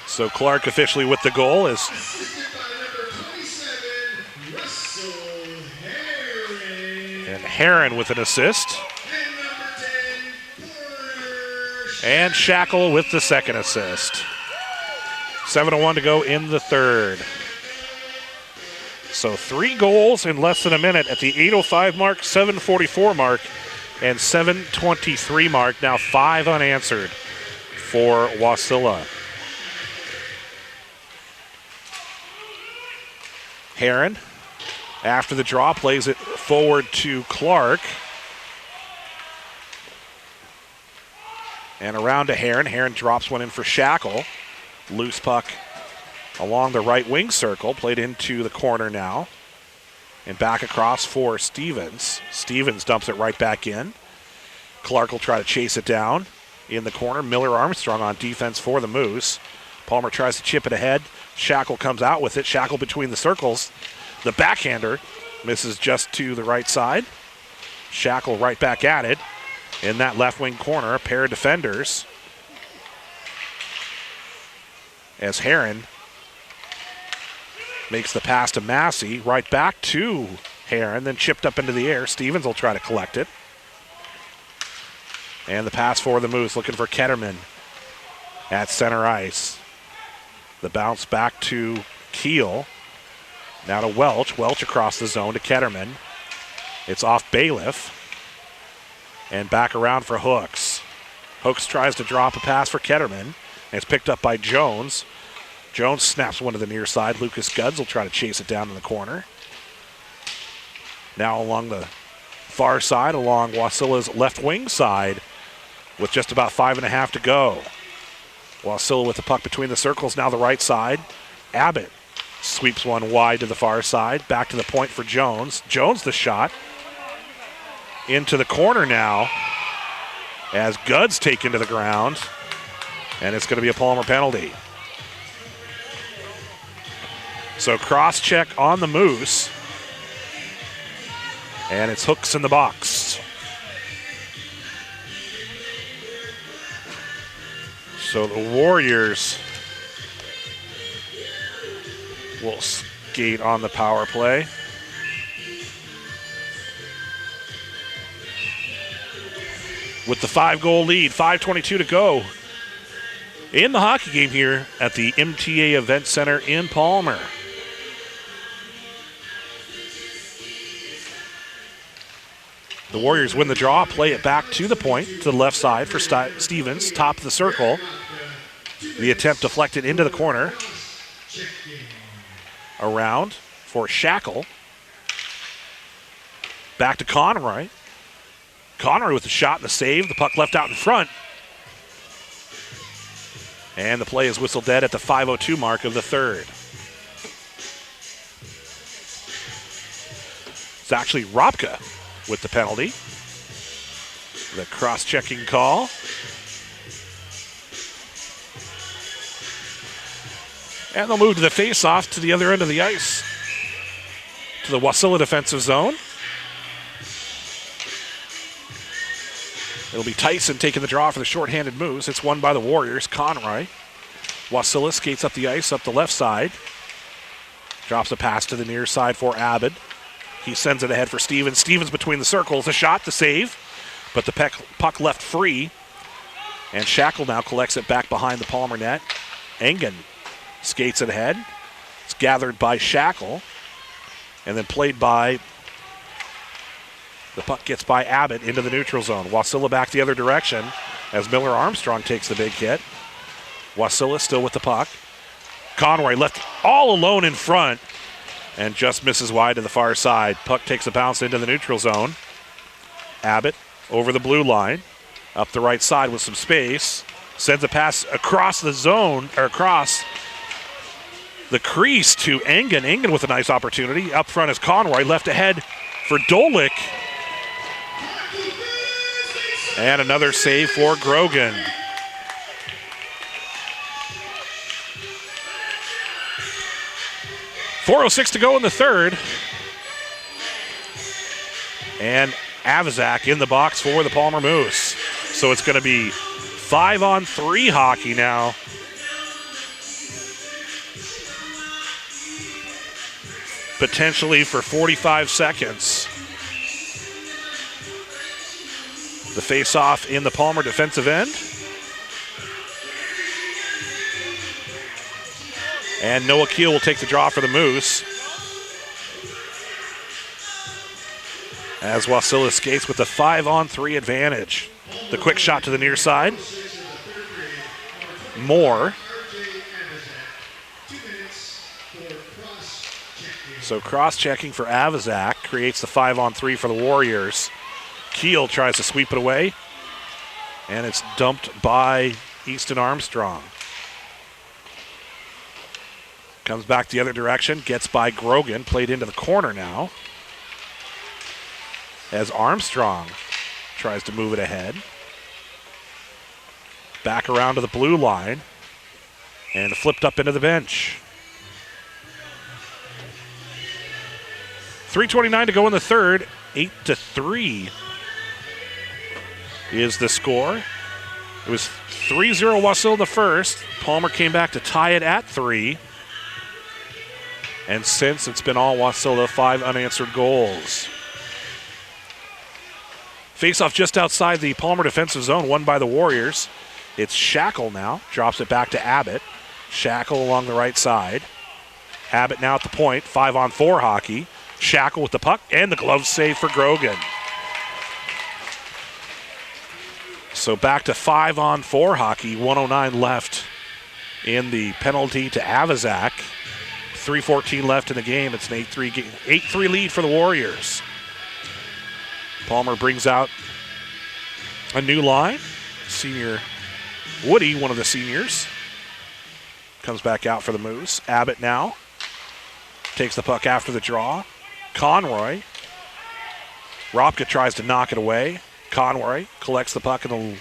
So Clark officially with the goal is and Heron with an assist. And Shackle with the second assist. 7:01 to go in the third. So 3 goals in less than a minute at the 8:05 mark, 7:44 mark, and 7:23 mark. Now 5 unanswered for Wasilla. Heron, after the draw, plays it forward to Clark. And around to Heron. Heron drops one in for Shackle. Loose puck along the right wing circle. Played into the corner now. And back across for Stevens. Stevens dumps it right back in. Clark will try to chase it down in the corner. Miller Armstrong on defense for the Moose. Palmer tries to chip it ahead. Shackle comes out with it. Shackle between the circles. The backhander misses just to the right side. Shackle right back at it. In that left wing corner, a pair of defenders. As Heron makes the pass to Massey, right back to Heron, then chipped up into the air. Stevens will try to collect it. And the pass for the Moose, looking for Ketterman at center ice. The bounce back to Keel. Now to Welch. Welch across the zone to Ketterman. It's off Bailiff. And back around for Hooks. Hooks tries to drop a pass for Ketterman. And it's picked up by Jones. Jones snaps one to the near side. Lucas Gudds will try to chase it down in the corner. Now along the far side, along Wasilla's left wing side, with just about 5.5 to go. Wasilla with the puck between the circles, now the right side. Abbott sweeps one wide to the far side. Back to the point for Jones. Jones the shot. into the corner now as Gudd's taken to the ground, and it's going to be a Palmer penalty. So cross check on the Moose, and it's hooks in the box. So the Warriors will skate on the power play. With the 5-goal lead, 5:22 to go in the hockey game here at the MTA Event Center in Palmer. The Warriors win the draw, play it back to the point, to the left side for Stevens, top of the circle. The attempt deflected into the corner. Around for Shackle. Back to Conroy. Conroy with the shot and the save. The puck left out in front. And the play is whistled dead at the 5:02 mark of the third. It's actually Robka with the penalty. The cross-checking call. And they'll move to the face-off to the other end of the ice. To the Wasilla defensive zone. It'll be Tyson taking the draw for the shorthanded moves. It's won by the Warriors. Conroy. Wasilla skates up the ice, up the left side. Drops a pass to the near side for Abbott. He sends it ahead for Stevens. Stevens between the circles. A shot, the save. But the puck left free. And Shackle now collects it back behind the Palmer net. Engen skates it ahead. It's gathered by Shackle. And then played by... The puck gets by Abbott into the neutral zone. Wasilla back the other direction as Miller Armstrong takes the big hit. Wasilla still with the puck. Conroy left all alone in front and just misses wide to the far side. Puck takes a bounce into the neutral zone. Abbott over the blue line. Up the right side with some space. Sends a pass across the zone, or across the crease to Engen. Engen with a nice opportunity. Up front is Conroy. Left ahead for Dolik. And another save for Grogan. .406 to go in the third. And Avazak in the box for the Palmer Moose. So it's going to be 5-on-3 hockey now. Potentially for 45 seconds. The face-off in the Palmer defensive end. And Noah Keel will take the draw for the Moose. As Wasilla skates with the 5-on-3 advantage. The quick shot to the near side. Moore. So cross-checking for Avazak creates the 5-on-3 for the Warriors. Keel tries to sweep it away, and it's dumped by Easton Armstrong. Comes back the other direction, gets by Grogan, played into the corner now. As Armstrong tries to move it ahead. Back around to the blue line, and flipped up into the bench. 3:29 to go in the third, 8-3. Is the score. It was 3-0 Wasilla in the first. Palmer came back to tie it at 3. And since it's been all Wasilla, 5 unanswered goals. Face-off just outside the Palmer defensive zone, won by the Warriors. It's Shackle now, drops it back to Abbott. Shackle along the right side. Abbott now at the point, 5-on-4 hockey. Shackle with the puck and the glove save for Grogan. So back to 5-on-4 hockey, 1:09 left in the penalty to Avazak. 3:14 left in the game. It's an 8-3 lead for the Warriors. Palmer brings out a new line. Senior Woody, one of the seniors, comes back out for the Moose. Abbott now takes the puck after the draw. Conroy Ropka tries to knock it away. Conroy collects the puck in the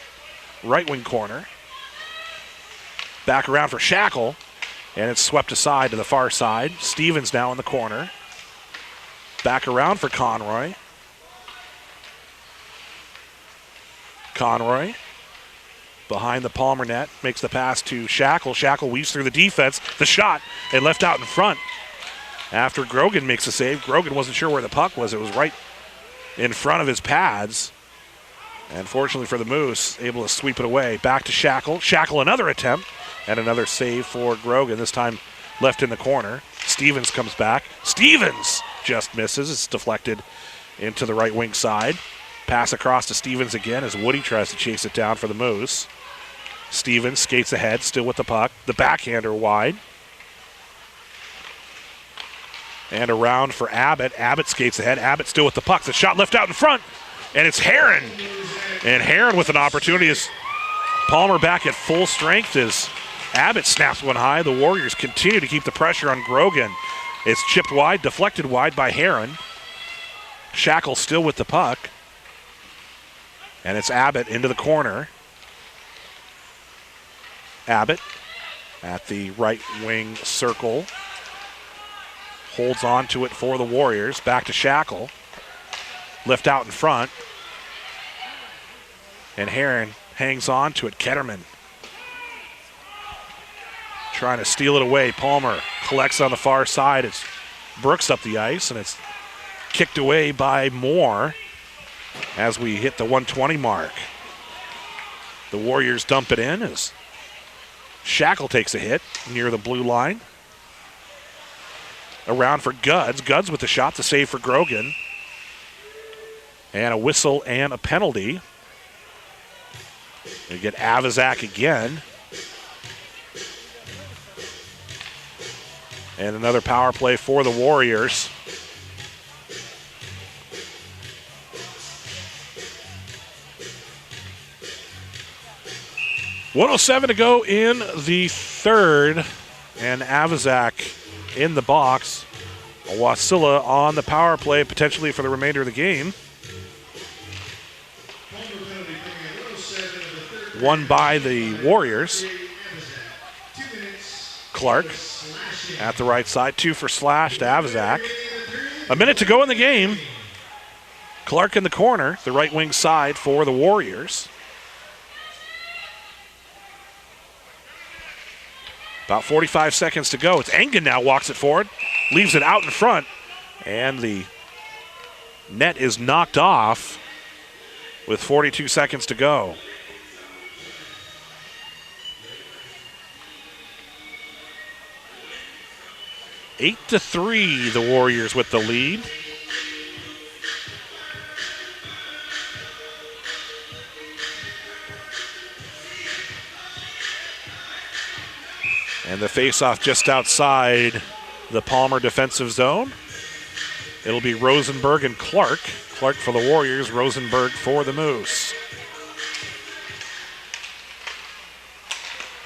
right wing corner. Back around for Shackle, and it's swept aside to the far side. Stevens now in the corner. Back around for Conroy. Conroy behind the Palmer net, makes the pass to Shackle. Shackle weaves through the defense. The shot, and left out in front. After Grogan makes a save, Grogan wasn't sure where the puck was. It was right in front of his pads. And fortunately for the Moose, able to sweep it away. Back to Shackle. Shackle, another attempt, and another save for Grogan, this time left in the corner. Stevens comes back. Stevens just misses. It's deflected into the right wing side. Pass across to Stevens again as Woody tries to chase it down for the Moose. Stevens skates ahead, still with the puck. The backhander wide. And around for Abbott. Abbott skates ahead. Abbott still with the puck. The shot left out in front. And it's Heron. And Heron with an opportunity as Palmer back at full strength as Abbott snaps one high. The Warriors continue to keep the pressure on Grogan. It's chipped wide, deflected wide by Heron. Shackle still with the puck. And it's Abbott into the corner. Abbott at the right wing circle. Holds on to it for the Warriors. Back to Shackle. Lift out in front. And Heron hangs on to it. Ketterman trying to steal it away. Palmer collects on the far side. It's Brooks up the ice, and it's kicked away by Moore as we hit the 120 mark. The Warriors dump it in as Shackle takes a hit near the blue line. Around for Guds. Guds with the shot, the save for Grogan. And a whistle and a penalty. We get Avazak again. And another power play for the Warriors. .107 to go in the third. And Avazak in the box. Wasilla on the power play potentially for the remainder of the game. Won by the Warriors. Clark at the right side. 2 for Slash to Avazak. A minute to go in the game. Clark in the corner, the right wing side for the Warriors. About 45 seconds to go. It's Engen now walks it forward, leaves it out in front, and the net is knocked off with 42 seconds to go. Eight to 3, the Warriors with the lead. And the faceoff just outside the Palmer defensive zone. It'll be Rosenberg and Clark. Clark for the Warriors, Rosenberg for the Moose.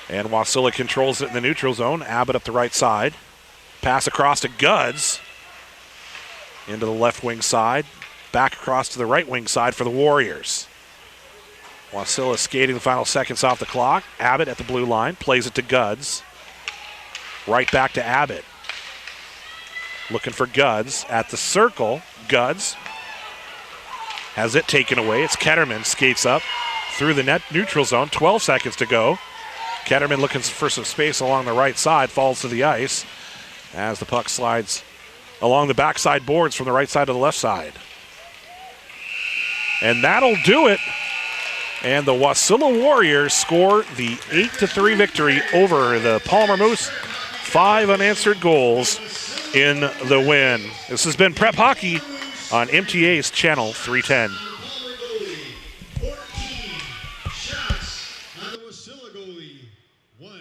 And Wasilla controls it in the neutral zone. Abbott up the right side. Pass across to Guds. Into the left wing side. Back across to the right wing side for the Warriors. Wasilla skating the final seconds off the clock. Abbott at the blue line. Plays it to Guds. Right back to Abbott. Looking for Guds at the circle. Guds has it taken away. It's Ketterman. Skates up through the net neutral zone. 12 seconds to go. Ketterman looking for some space along the right side. Falls to the ice as the puck slides along the backside boards from the right side to the left side. And that'll do it. And the Wasilla Warriors score the 8-3 victory over the Palmer Moose. 5 unanswered goals in the win. This has been Prep Hockey on MTA's Channel 310. 14 shots on the Wasilla goalie. 1.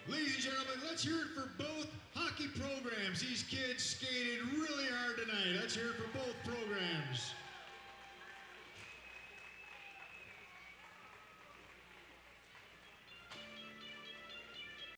Ladies and gentlemen, let's hear it for both hockey